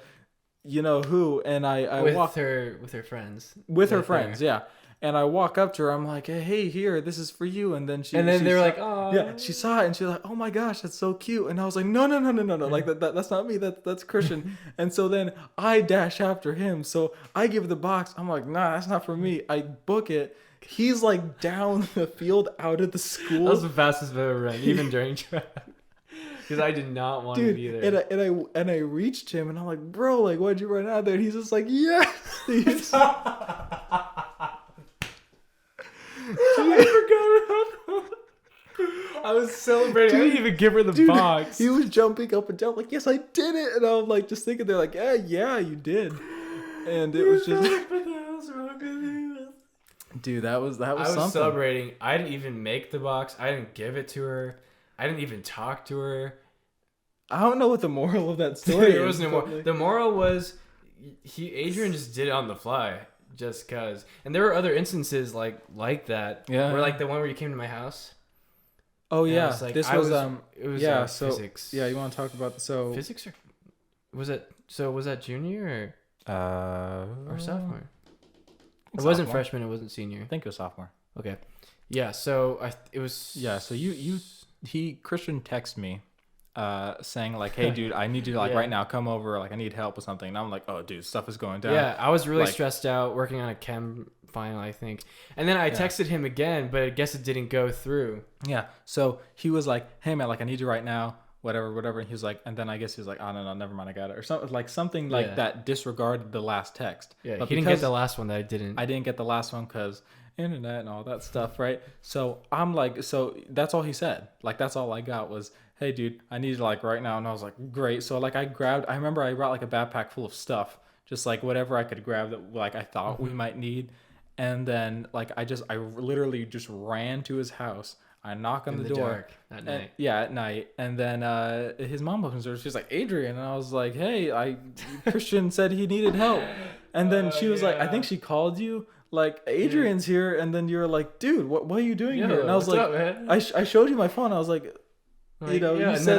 you know who, and I with walk her friends. with her Right friends, there. yeah. And I walk up to her. I'm like, hey, here, this is for you. And then she And then she they were saw- like, "Oh, yeah, she saw it and she's like, oh my gosh, that's so cute. And I was like, no, like that's not me. That's Christian. And so then I dash after him. So I give the box. I'm like, nah, that's not for me. I book it. He's like down the field out of the school. That was the fastest I've ever run, even during track." Because I did not want to Dude, be there. and I reached him and I'm like, bro, like, why'd you run out there? And he's just like, yes. I was celebrating. I didn't even give her the Dude, box. He was jumping up and down like, yes, I did it. And I was like, just thinking there, like, yeah, you did. And it was just, dude, that was I was something. celebrating. I didn't even make the box. I didn't give it to her. I didn't even talk to her. I don't know what the moral of that story There is. was no more. but, like- The moral was, Adrian just did it on the fly, just cause. And there were other instances like that. Yeah. Where like the one where you came to my house. Oh And I yeah, was like- this I was It was yeah. So physics. yeah, you want to talk about Physics or was it? So was that junior or sophomore? It wasn't sophomore. freshman. It wasn't senior. I think it was sophomore. Okay. Yeah. So it was. Yeah. So Christian texted me, saying like, hey dude, I need you to like Yeah. right now come over, like I need help with something. And I'm like, oh dude, stuff is going down. Yeah, I was really Like- stressed out working on a chem final, I think. And then I texted him again, but I guess it didn't go through. Yeah. So he was like, hey man, like I need you right now, whatever. And he was like, and then I guess he was like, oh no, never mind, I got it. Or something like Yeah. that disregarded the last text. Yeah, But he didn't get because the last one that I didn't. I didn't get the last one because internet and all that stuff, right? So I'm like, so that's all he said. Like that's all I got was, hey dude, I need you like right now. And I was like, great. So like I remember I brought like a backpack full of stuff, just like whatever I could grab that like I thought we might need. And then like I literally just ran to his house. I knock on in the the door dark at night. at night. And then his mom opens the door. She's like, Adrian. And I was like, hey, Christian said he needed help. And then she was like, I think she called you. Like, Adrian's here. And then you're like, dude, what are you doing here? And I was what's like, up, man? I showed you my phone. I was like, Like, you know, yeah, you and said,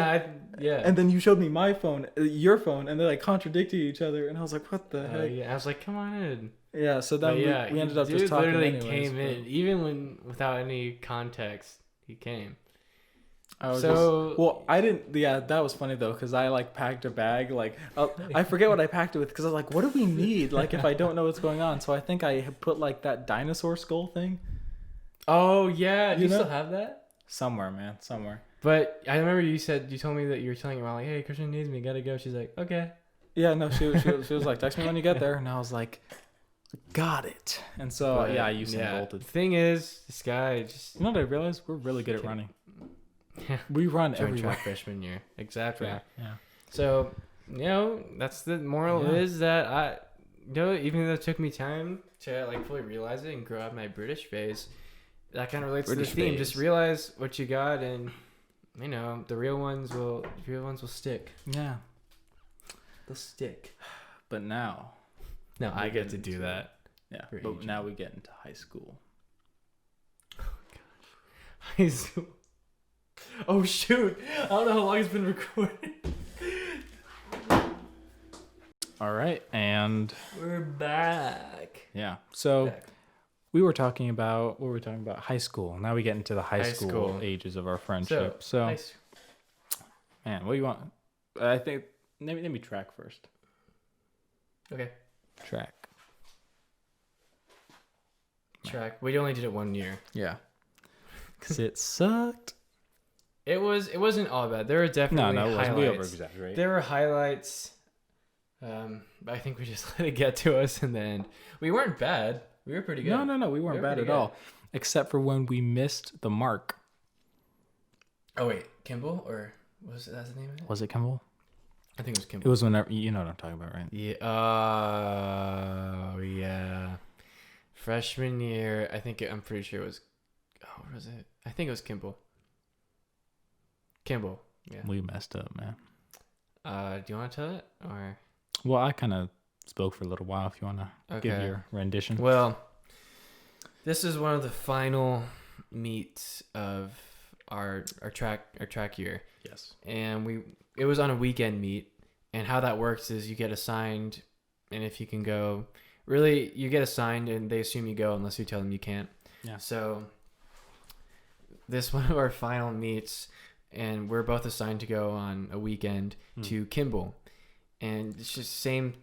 then and then you showed me my phone, your phone, and they like contradicted each other. And I was like, what the heck? yeah, I was like, come on in. Yeah. So then But yeah, we ended up dude just talking literally anyways, came but in, even without any context. He came. I was So- I didn't. Yeah, that was funny though, because I like packed a bag. Like I forget what I packed it with, because I was like, what do we need? Like if I don't know what's going on. So I think I put like that dinosaur skull thing Oh yeah, do you know? still have that? somewhere, man, somewhere. But I remember you told me that you were telling your mom like, hey, Christian needs me, gotta go. She's like, okay. Yeah, no, she was like, text me when you get there, and I was like, got it. And so But, yeah, I used The bolted. thing is, this guy just You know what I realized? We're really good at running. Yeah. We run joined everywhere. track freshman year. Exactly. Yeah. So, that's the moral is that even though it took me time to like fully realize it and grow out my British phase, that kind of relates to the theme. Just realize what you got, and the real ones will stick. Yeah, they'll stick. But now, I get to do that. Yeah, but now we get into high school. High school. Oh shoot! I don't know how long it's been recorded. All right, and we're back. Yeah. So we were talking about high school. Now we get into the high school ages of our friendship. So man, what do you want? I think let me track first. Okay. Track. We only did it 1 year. Yeah. Cuz it sucked. It wasn't all bad. There were definitely highlights. We over-exaggerate. There were highlights. But I think we just let it get to us in the end. We weren't bad. We were pretty good. No, we weren't bad at all. Except for when we missed the mark. Oh wait, Kimball, or was that the name of it? Was it Kimball? I think it was Kimball. It was whenever, you know what I'm talking about, right? Yeah. Yeah. Freshman year, I'm pretty sure it was. Oh, what was it? I think it was Kimball. Yeah. We messed up, man. Do you want to tell it or? Well, I kind of spoke for a little while. If you want to give your rendition. Well, this is one of the final meets of our track year. Yes. And it was on a weekend meet, and how that works is you get assigned, and if you can go, really you get assigned, and they assume you go unless you tell them you can't. Yeah. So this one of our final meets, and we're both assigned to go on a weekend to Kimball. And it's just same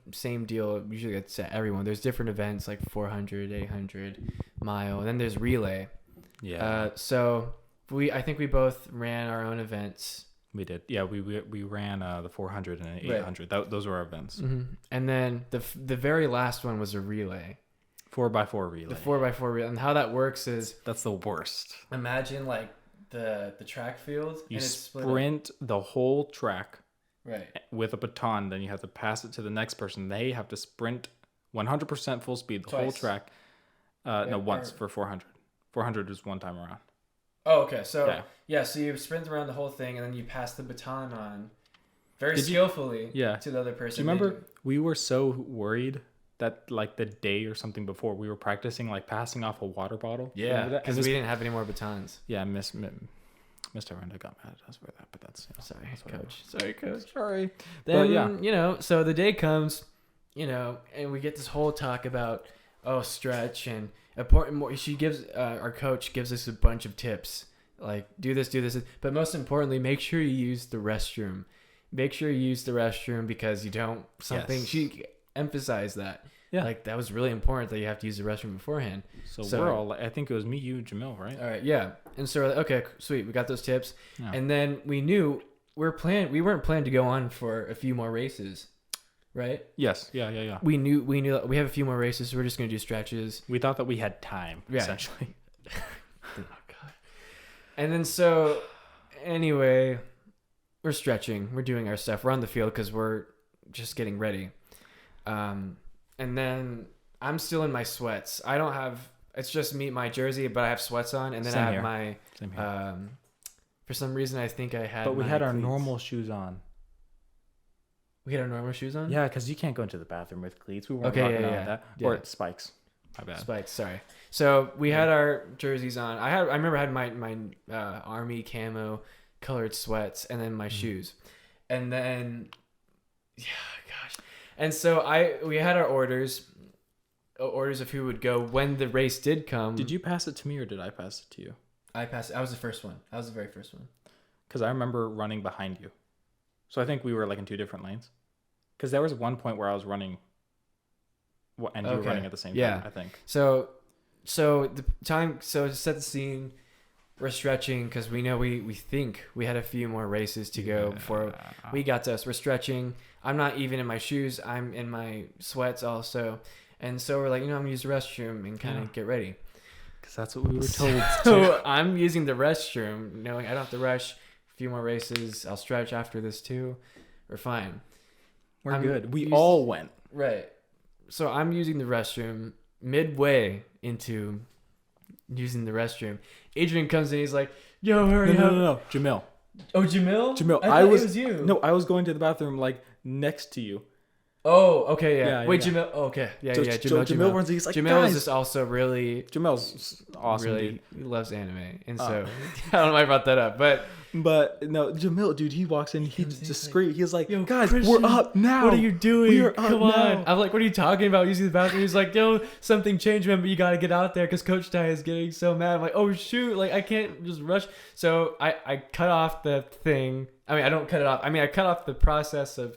deal. Usually it's at everyone. There's different events like 400, 800, mile. And then there's relay. Yeah. So I think we both ran our own events. We did. Yeah, we ran the 400 and 800. Right. Those were our events. Mm-hmm. And then the very last one was a relay. 4x4 relay. The 4x4 relay. And how that works is... That's the worst. Imagine like the track field. You sprint the whole track. Right. With a baton, then you have to pass it to the next person. They have to sprint 100% full speed the whole track. Once for 400. 400 is one time around. Oh, okay. So so you sprint around the whole thing, and then you pass the baton on very skillfully to the other person. Do you remember we were so worried that like the day or something before we were practicing like passing off a water bottle? Yeah, because we didn't have any more batons. Yeah, Mr. Aranda got mad at us for that, but that's sorry, coach. Sorry. Then so the day comes, and we get this whole talk about stretch and important. She gives our coach gives us a bunch of tips like do this, but most importantly, make sure you use the restroom. Make sure you use the restroom because you don't something. Yes. She emphasized that. Yeah. Like that was really important that you have to use the restroom beforehand. So we're all I think it was me, you, Jamil, right? All right, yeah. And so we're like, okay, sweet, we got those tips. Yeah. And then we knew we weren't planning to go on for a few more races. Right? Yes. Yeah. We knew we have a few more races, so we're just gonna do stretches. We thought that we had time, essentially. Oh god. And then so anyway, we're stretching, we're doing our stuff, we're on the field because we're just getting ready. And then I'm still in my sweats. I don't have. It's just me, my jersey, but I have sweats on, and then I have my. Same here. For some reason, I think I had. But we had our normal shoes on. We had our normal shoes on. Yeah, because you can't go into the bathroom with cleats. We weren't rocking out with that. Yeah. Or spikes. My bad. Spikes. Sorry. So we had our jerseys on. I remember I had my army camo colored sweats, and then my shoes, and then. Yeah. Gosh. And so we had our orders of who would go when the race did come. Did you pass it to me or did I pass it to you? I passed it. I was the first one. I was the very first one. Because I remember running behind you. So I think we were like in two different lanes. Because there was one point where I was running and you were running at the same time, I think. So the time, to set the scene, we're stretching because we know we think we had a few more races to go before we got to us. We're stretching. I'm not even in my shoes. I'm in my sweats also. And so we're like, I'm going to use the restroom and kind of get ready. Because that's what we were told. So I'm using the restroom, knowing I don't have to rush. A few more races. I'll stretch after this too. We're fine. We're good. We all went. Right. So I'm using the restroom. Midway into using the restroom, Adrian comes in. He's like, "Yo, hurry up!" No, Jamil. Oh, Jamil. Jamil, I thought it was you. No, I was going to the bathroom like next to you. Oh, okay, yeah. Yeah, Wait, yeah. Jamil. Oh, okay, yeah, So yeah. Jamil runs in, he's like, Jamil "Guys." is just also really, Jamel's awesome, really dude. he loves anime, and so I don't know why I brought that up, but No, Jamil, dude, he walks in, he just screams. He's like, "Yo, guys, Christian, we're up now. what are you doing? We are up Come now." on!" I'm like, "What are you talking about? Using the bathroom?" He's like, "Yo, something changed, man, but you gotta get out there because Coach Tai is getting so mad." I'm like, "Oh shoot! Like I can't just rush." So I cut off the thing. I mean, I don't cut it off. I mean, I cut off the process of.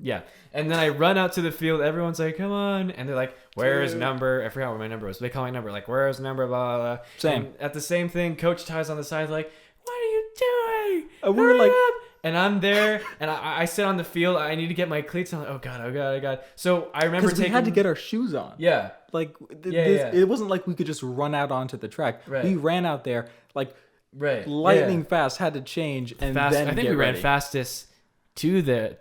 Yeah. And then I run out to the field. Everyone's like, "Come on." And they're like, "Where's number?" I forgot what my number was. They call my number. Like, "Where's number?" Blah, blah, blah. Same. And at the same thing, Coach Ty's on the side like, "What are you doing?" And we were Hurry like- up. And I'm there, and I sit on the field. I need to get my cleats on. Oh, God, oh, God, oh, God. So I remember Because we taking... had to get our shoes on. Yeah. Like, Yeah. it wasn't like we could just run out onto the track. Right. We ran out there, like, Right. lightning Yeah. fast, had to change, and Fast. then I think get we ran ready. fastest to the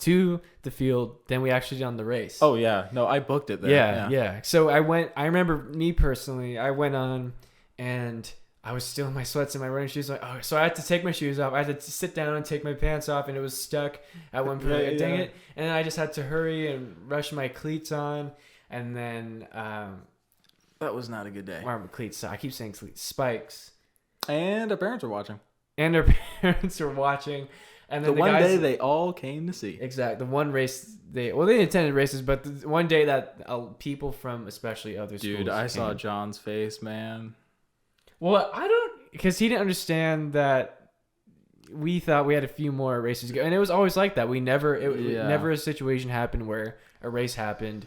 field than we actually did on the race. Oh, yeah. No, I booked it there. Yeah. So I remember me personally, I went on and I was still in my sweats and my running shoes. Like, oh, so I had to take my shoes off. I had to sit down and take my pants off, and it was stuck at one point. Yeah, Like, dang yeah. it! And then I just had to hurry and rush my cleats on, and then That was not a good day. or cleats. I keep saying cleats, spikes, And our parents were watching. and our parents were watching. And then The one guys, day they all came to see. exactly, the one race they attended races, but the one day that people from especially other schools. Dude, I saw came. John's face, man. Well, I don't, because he didn't understand that we thought we had a few more races to go, and it was always like that. Never a situation happened where a race happened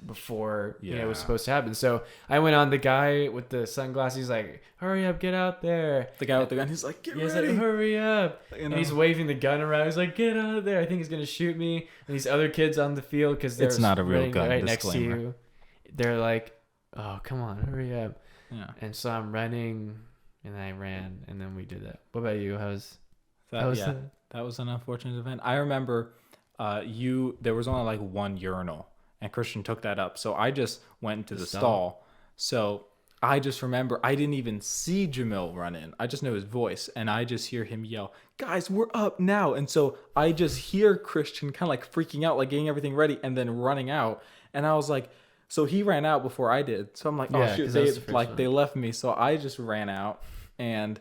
before it was supposed to happen. So I went on. The guy with the sunglasses, he's like, "Hurry up, get out there!" The guy with the gun, he's like, "Get He's ready." like, "Hurry up!" You And know? he's waving the gun around. He's like, "Get out of there! I think he's gonna shoot me." And these other kids on the field, because they're It's not a real running gun, right next to disclaimer. you, they're like, "Oh, come on, hurry up!" Yeah. And so I'm running, and I ran, and then we did that. What about you? That was an unfortunate event. I remember there was only like one urinal, and Christian took that up. So I just went into the stall. So I just remember I didn't even see Jamil run in. I just know his voice, and I just hear him yell, "Guys, we're up now!" And so I just hear Christian kind of like freaking out, like getting everything ready, and then running out. And I was like, so he ran out before I did. So I'm like, oh Yeah, shoot, 'cause that was the first one. they left me. So I just ran out and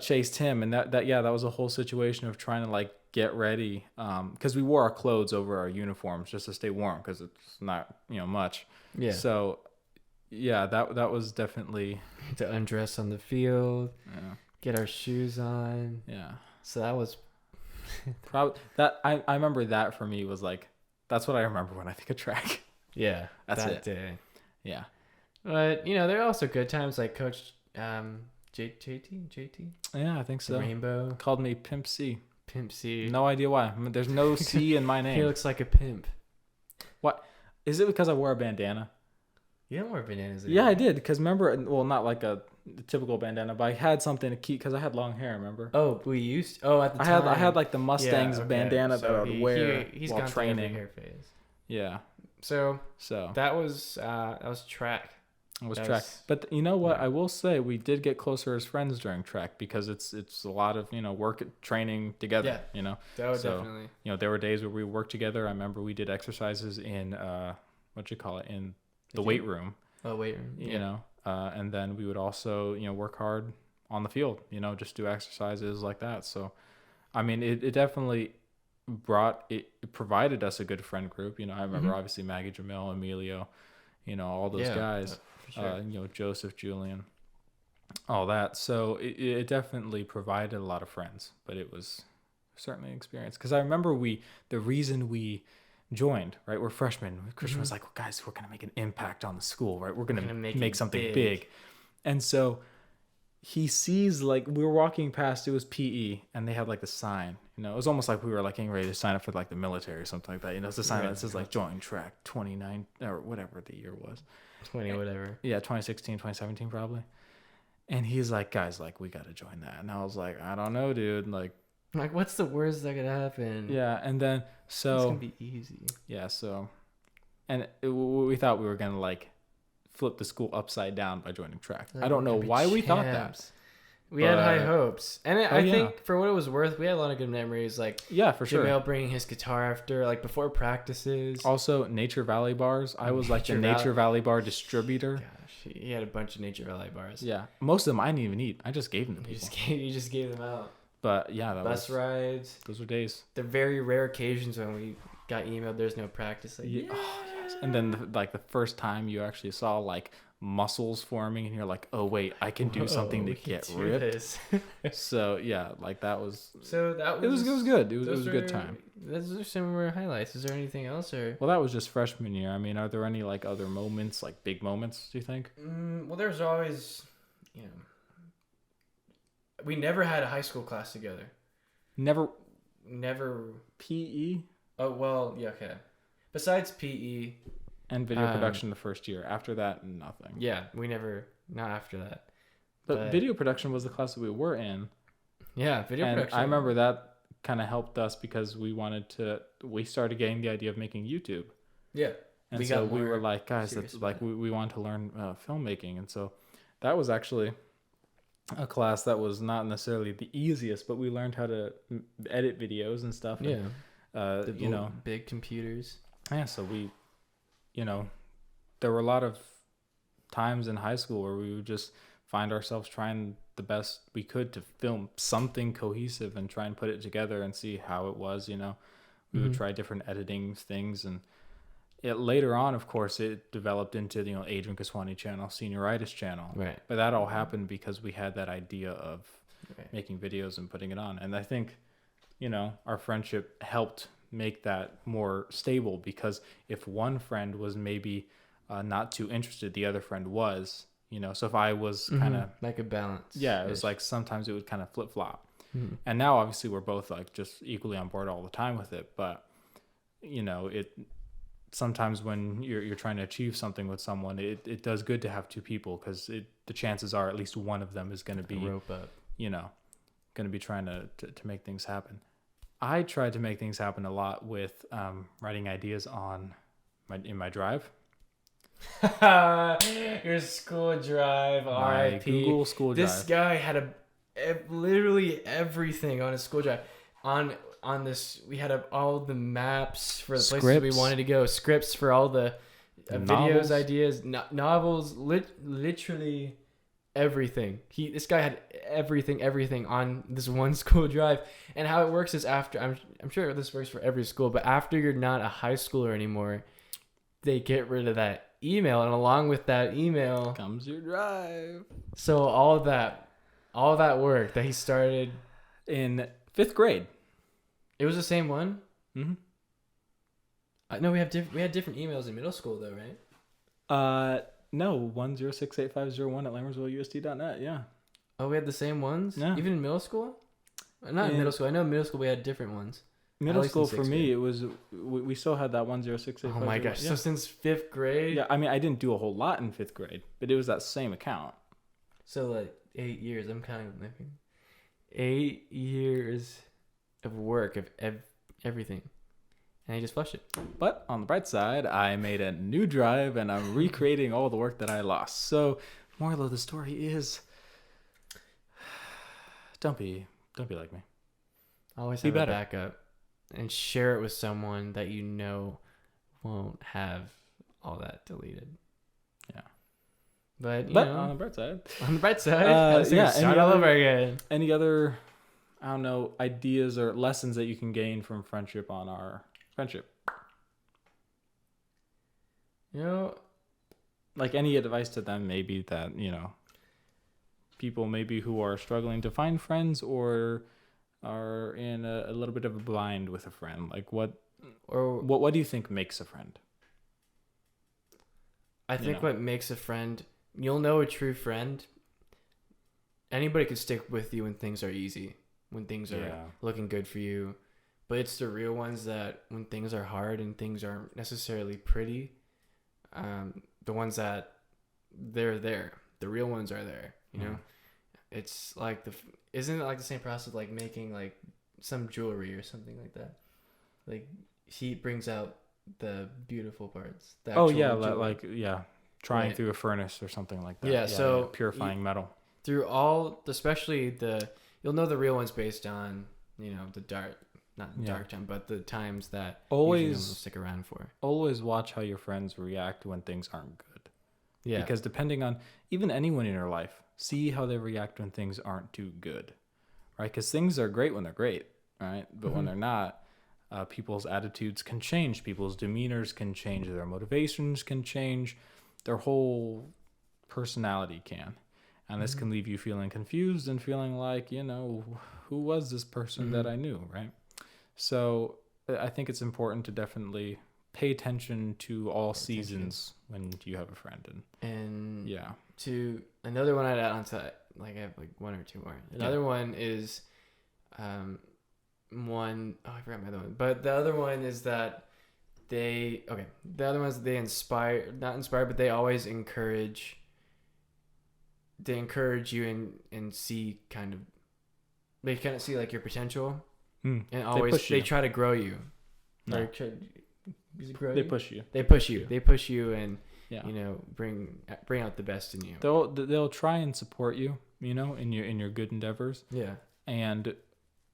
chased him, and that was a whole situation of trying to like get ready, because we wore our clothes over our uniforms just to stay warm, because it's not much. Yeah. So yeah, that was definitely To undress on the field, yeah. get our shoes on. Yeah. So that was Probably that I remember that for me was like, that's what I remember when I think of track. yeah. That's that it. day. Yeah. But there are also good times like Coach JT Yeah, I think so. Rainbow Called me Pimp C. Pimp C. No idea why. I mean, there's no C in my He name. looks like a pimp. What? Is it because I wore a bandana? You don't wear bananas. Yeah, I did. Because remember, well, not like a typical bandana, but I had something to keep because I had long hair. Remember? Oh, we used. Oh, at the I time. had like the Mustangs Yeah, okay. bandana that I So would wear he's while gone through every training. hair phase. Yeah. So So that was track. it was That track. was- But you know what? I will say we did get closer as friends during track because it's a lot of work at training together. Yeah. That was So, definitely. There were days where we worked together. I remember we did exercises in in the weight room. Oh wait. Yeah. And then we would also work hard on the field. Just do exercises like that. So, I mean, it definitely it provided us a good friend group. I remember obviously Maggie, Jamil, Emilio, all those guys. For sure. Joseph, Julian, all that. So it definitely provided a lot of friends, but it was certainly an experience. Because I remember the reason we joined, right? We're freshmen. Christian was like, well, guys, we're going to make an impact on the school, right? We're going to make it something big. And so he sees, like, we were walking past, it was PE, and they had like the sign, it was almost like we were like getting ready to sign up for like the military or something like that. It's a sign that says like join track 29 or whatever the year was. 20 or whatever. Yeah, 2016, 2017 probably. And he's like, guys, like, we got to join that. And I was like, I don't know, dude. Like, Like, what's the worst that could happen? Yeah, and then It's so gonna be easy. yeah, so and we thought we were gonna like flip the school upside down by joining track. Like, I don't we're know gonna be why we thought that. champs. We had high But- hopes, and I yeah. think for what it was worth, we had a lot of good memories. Like Yeah, for sure. Jamel bringing his guitar after, like before practices. Also, Nature Valley bars. I was like the Nature Valley bar distributor. Gosh, he had a bunch of Nature Valley bars. Yeah, most of them I didn't even eat. I just gave them to You people. you just gave them out. But yeah, Bus rides. those were days. The very rare occasions when we got emailed, there's no practice. Like, Yeah. Oh, yes. And then the first time you actually saw like muscles forming, and you're like, oh wait, I can do something to we can get do ripped. this. So yeah, like that was. So that It was good. It was those a good are- time. Those are some of our highlights. Is there anything else, or? Well, that was just freshman year. I mean, are there any like other moments, like big moments? Do you think? Well, there's always, we never had a high school class together. Never Never. PE Oh well, yeah, okay. Besides PE, and video production the first year. After that, nothing. yeah, we never. Not after that. But video production was the class that we were in. Yeah, video And production. I remember that kind of helped us because we started getting the idea of making YouTube. Yeah. And We so got we were more like, guys, serious that's like, about we wanted to learn filmmaking. And so that was actually a class that was not necessarily the easiest, but we learned how to edit videos and stuff. Yeah. And, The you know, big computers. yeah, so we, there were a lot of times in high school where we would just find ourselves trying the best we could to film something cohesive and try and put it together and see how it was. We would try different editing things, and later on, of course, it developed into Adrian Kiswani channel, Senioritis channel. Right. But that all happened because we had that idea of Right. making videos and putting it on. And I think our friendship helped make that more stable, because if one friend was maybe not too interested, the other friend was, so if I was kind of like a balance. yeah, it was like sometimes it would kind of flip flop. Mm-hmm. And now obviously we're both like just equally on board all the time with it, but it sometimes when you're trying to achieve something with someone, it does good to have two people, because the chances are at least one of them is going to be rope up. going to be trying to make things happen. I tried to make things happen a lot with writing ideas in my drive. Your school drive, My RIP. Google school drive. This guy had literally everything on his school drive. On this, we had all the maps for the places we Scripts. wanted to go, scripts for all the Novels. videos, ideas, novels, literally everything. This guy had everything on this one school drive. And how it works is after, I'm sure this works for every school, but after you're not a high schooler anymore, they get rid of that email, and along with that email Comes your drive. so all that work that he started, In 5th grade. it was the same one. Mm-hmm. No, we had different emails in middle school though, right? No, 1068501@lambersvilleusd.net. Yeah. Oh, we had the same ones. Yeah. Even in middle school. Not in In- middle school. I know in middle school we had different ones. Middle least in school for sixth me, grade. it was we still had that 1068501. Oh my gosh! Yeah. So since 5th grade. Yeah, I mean, I didn't do a whole lot in 5th grade, but it was that same account. So like 8 years. I'm counting them. 8 years of work of everything, and I just flushed it. But on the bright side, I made a new drive and I'm recreating all the work that I lost. So, moral of the story is, don't be like me. Always Be have a better. backup and share it with someone that won't have all that deleted. Yeah. But But on the bright side, on the bright side, yeah, start any all other- over again. any other, I don't know, ideas or lessons that you can gain from friendship on our friendship? Like any advice to them, maybe that, people maybe who are struggling to find friends or are in a little bit of a bind with a friend. Like what do you think makes a friend? I think what makes a friend, you'll know a true friend. Anybody can stick with you when things are easy, when things are looking good for you. But it's the real ones that when things are hard and things aren't necessarily pretty, the ones that they're there. The real ones are there, you know? It's like isn't it like the same process like making like some jewelry or something like that. Like heat brings out the beautiful parts. The Oh actual yeah, jewelry. like trying Right. through a furnace or something like that. Yeah, so purifying metal. Through all, especially you'll know the real ones based on the dark time, but the times that usually will stick around for. Always watch how your friends react when things aren't good. Yeah, because depending on even anyone in your life, see how they react when things aren't too good, right? Because things are great when they're great, right? But when they're not, people's attitudes can change, people's demeanors can change, their motivations can change, their whole personality can. And this can leave you feeling confused and feeling like, who was this person that I knew, right? So I think it's important to definitely pay attention to all seasons when you have a friend. And yeah. To another one I'd add on to that, like I have like one or two more. Another one is I forgot my other one. But the other one is that the other ones they not inspire, but they always encourage you and see they kind of see like your potential and always they try to grow you. No. Or They push you. They push you. They push you and bring out the best in you. They'll try and support you, in your good endeavors. Yeah. And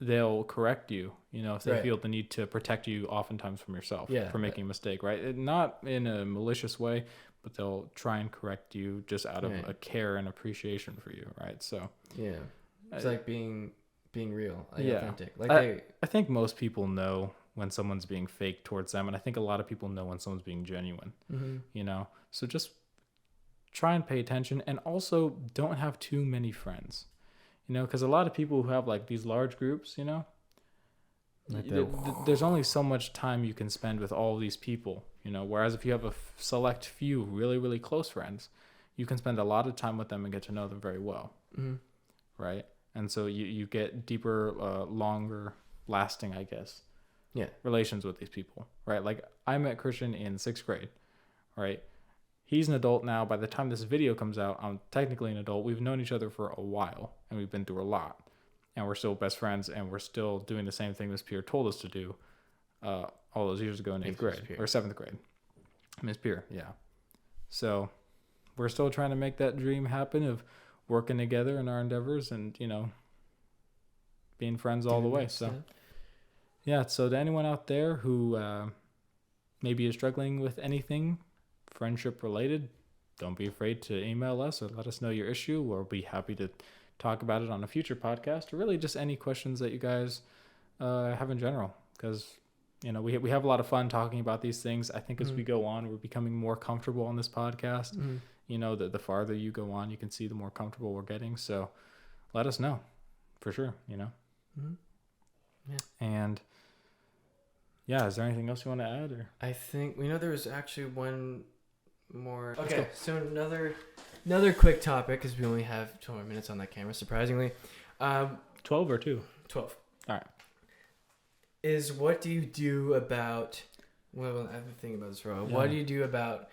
they'll correct you, if they feel the need to protect you oftentimes from yourself for making a mistake, right? Not in a malicious way, but they'll try and correct you just out of a care and appreciation for you, right? So yeah, it's like being real, authentic. I think most people know when someone's being fake towards them, and I think a lot of people know when someone's being genuine. So just try and pay attention, and also don't have too many friends, because a lot of people who have like these large groups, there's only so much time you can spend with all these people, whereas if you have a select few really, really close friends, you can spend a lot of time with them and get to know them very well. Right? And so you get deeper, longer lasting, I guess, relations with these people, right? Like I met Christian in 6th grade, right? He's an adult now. By the time this video comes out, I'm technically an adult. We've known each other for a while and we've been through a lot, and we're still best friends, and we're still doing the same thing Miss Pierre told us to do all those years ago in 8th grade or 7th grade. Miss Pierre, yeah. So we're still trying to make that dream happen of working together in our endeavors and, being friends all the way. So yeah, so to anyone out there who maybe is struggling with anything friendship related, don't be afraid to email us or let us know your issue. We'll be happy to talk about it on a future podcast, or really just any questions that you guys have in general, because we have a lot of fun talking about these things. I think as we go on, we're becoming more comfortable on this podcast. The farther you go on, you can see the more comfortable we're getting. So let us know for sure. And yeah, is there anything else you want to add? Or I think there was actually one more. Okay, so another quick topic, because we only have 12 more minutes on that camera, surprisingly. 12 or 2? 12. All right. Is what do you do about? Well, I've been thinking about this for a while. Yeah. What do you do about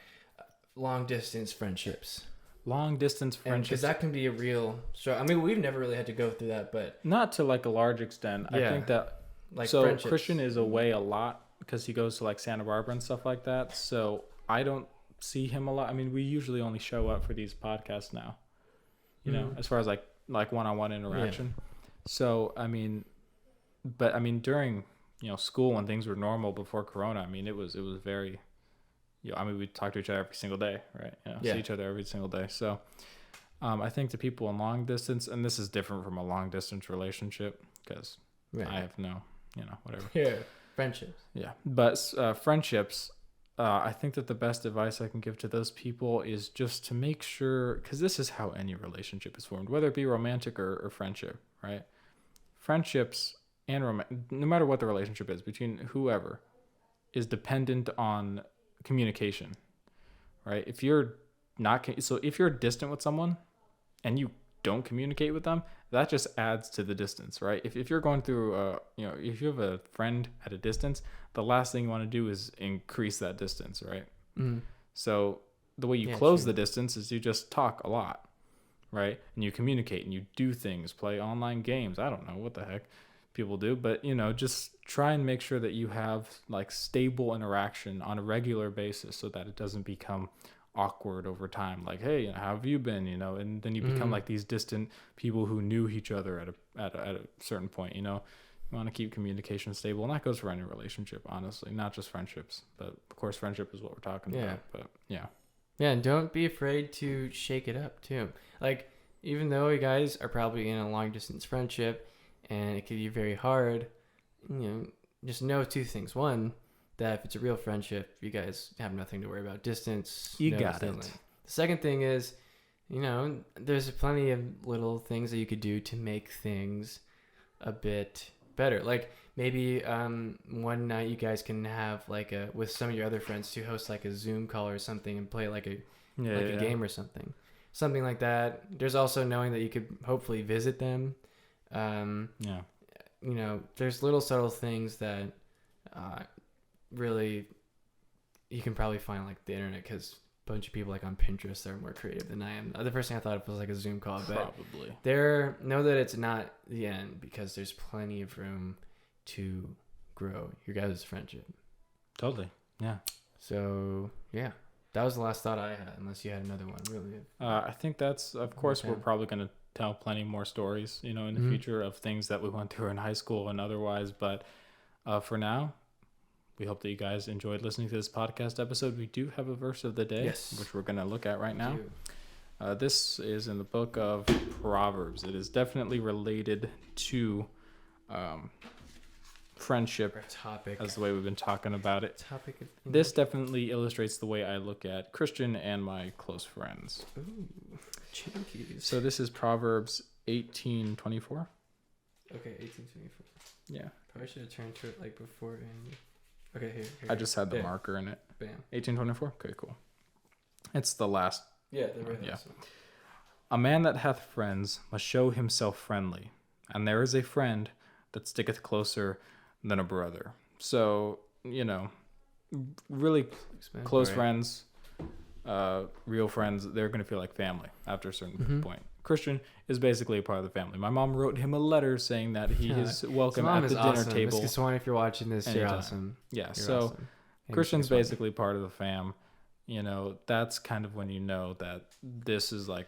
long distance friendships? Long distance friendships, because that can be a real struggle. I mean, we've never really had to go through that, but not to like a large extent. I think that so Christian is away a lot because he goes to like Santa Barbara and stuff like that. So I don't see him a lot. I mean, we usually only show up for these podcasts now, as far as like one-on-one interaction. So I mean, during school when things were normal before Corona, it was very, we talk to each other every single day, right? See each other every single day. So I think the people in long distance, and this is different from a long distance relationship because I have no, whatever. Yeah, friendships. Yeah, but friendships, I think that the best advice I can give to those people is just to make sure, because this is how any relationship is formed, whether it be romantic or friendship, right? Friendships and no matter what the relationship is between whoever, is dependent on communication, right? If you're distant with someone and you don't communicate with them, that just adds to the distance, right? If you're going through if you have a friend at a distance, the last thing you want to do is increase that distance, right? So the way you close the distance is you just talk a lot, right? And you communicate and you do things, play online games, I don't know what the heck, people do, but just try and make sure that you have like stable interaction on a regular basis so that it doesn't become awkward over time. Like, hey, how have you been? And then you become like these distant people who knew each other at a certain point. You want to keep communication stable, and that goes for any relationship, honestly, not just friendships. But of course, friendship is what we're talking about. But yeah, and don't be afraid to shake it up too. Like, even though you guys are probably in a long distance friendship and it can be very hard, just know two things. One, that if it's a real friendship, you guys have nothing to worry about distance. You got it. The second thing is, there's plenty of little things that you could do to make things a bit better. Like, maybe one night you guys can have with some of your other friends to host like a Zoom call or something and play like a game or something like that. There's also knowing that you could hopefully visit them. There's little subtle things that really you can probably find like the internet, because a bunch of people like on Pinterest are more creative than I am. The first thing I thought of was like a Zoom call, but probably know that it's not the end, because there's plenty of room to grow your guys' friendship. Totally. Yeah. So yeah, that was the last thought I had, unless you had another one. Really, I think that's, of course, we're probably going to tell plenty more stories, in the future of things that we went through in high school and otherwise. But for now, we hope that you guys enjoyed listening to this podcast episode. We do have a verse of the day, which we're going to look at right now. This is in the book of Proverbs. It is definitely related to friendship, topic, as the way we've been talking about it. Topic. This definitely illustrates the way I look at Christian and my close friends. Ooh, chinkies. So this is Proverbs 18:24. Okay, 18:24. Yeah. Probably should have turned to it like before. Okay, here. I just had the marker in it. Bam. 18:24. Okay, cool. It's the last. Yeah, the right. Yeah. A man that hath friends must show himself friendly, and there is a friend that sticketh closer than a brother. So, really close friends, real friends, they're going to feel like family after a certain point. Christian is basically a part of the family. My mom wrote him a letter saying that he is welcome at the dinner table. Miss Kiswani, if you're watching this, anytime. you're awesome. Yeah, you're so awesome. Christian's basically part of the fam. That's kind of when you know that this is like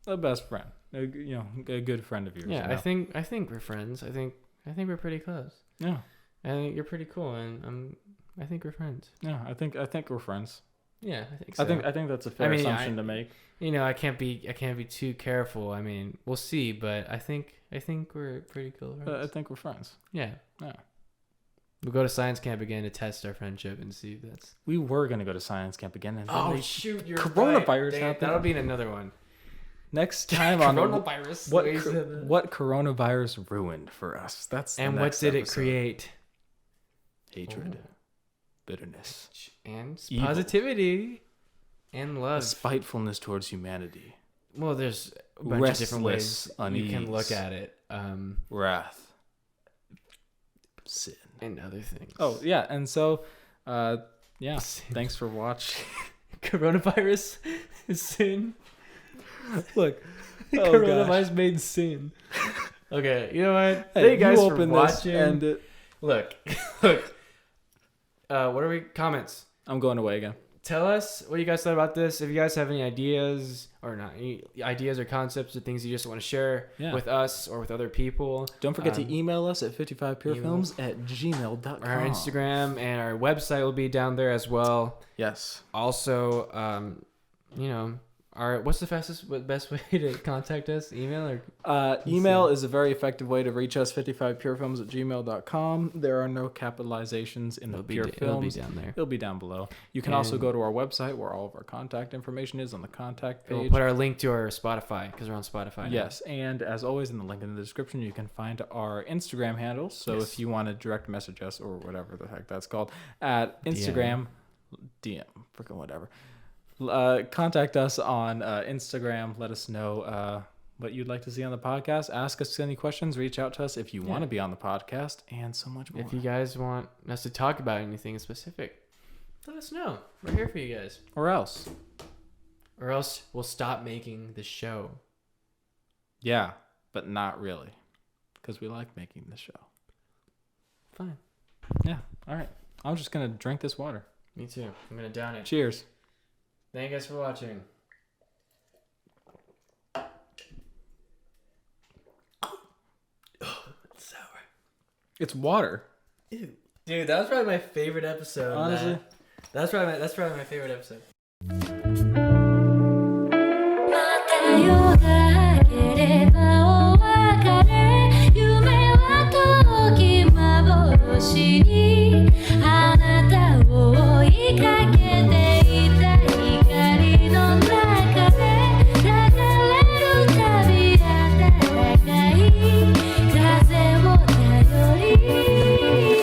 a best friend, a good friend of yours. Yeah, I think we're friends. I think we're pretty close. Yeah, I think you're pretty cool, and I think we're friends. Yeah, I think we're friends. Yeah, I think so. I think that's a fair assumption to make. I can't be too careful. I mean, we'll see, but I think we're pretty cool friends. I think we're friends. Yeah. Yeah. We'll go to science camp again to test our friendship and see if that's. We were gonna go to science camp again, and shoot! You're coronavirus right. happened. That'll be in another one. Next time on coronavirus. What coronavirus ruined for us? That's the and next what did episode. it create? Hatred, bitterness, and evil. Positivity, and love, spitefulness towards humanity. Well, there's a bunch of different ways you can look at it. Wrath, sin, and other things. Oh yeah, and so, Sin. Thanks for watching. Coronavirus is sin. Look, coronavirus made sin. Okay, you know what? Thank you guys for watching. End it. Look. What are we? Comments. I'm going away again. Tell us what you guys thought about this. If you guys have any ideas or not, any ideas or concepts or things you just want to share with us or with other people. Don't forget to email us at 55purefilms@gmail.com. Our Instagram and our website will be down there as well. Yes. Also, what's the best way to contact us? Email or email is a very effective way to reach us. 55purefilms@gmail.com. There are no capitalizations in the pure films. It'll be down there. It'll be down below. You can also go to our website where all of our contact information is on the contact page. We'll put our link to our Spotify because we're on Spotify now. Yes, and as always in the link in the description you can find our Instagram handles. So if you want to direct message us or whatever the heck that's called at Instagram, DM, freaking whatever. Contact us on Instagram. Let us know what you'd like to see on the podcast. Ask us any questions. Reach out to us if you want to be on the podcast, and so much more. If you guys want us to talk about anything specific, let us know. We're here for you guys. Or else we'll stop making the show. Yeah, but not really. because we like making the show. Fine. Yeah. All right. I'm just gonna drink this water. Me too. I'm gonna down it. Cheers. Thank you guys for watching. It's sour. It's water. Ew. Dude, that was probably my favorite episode. Honestly. That's probably my favorite episode.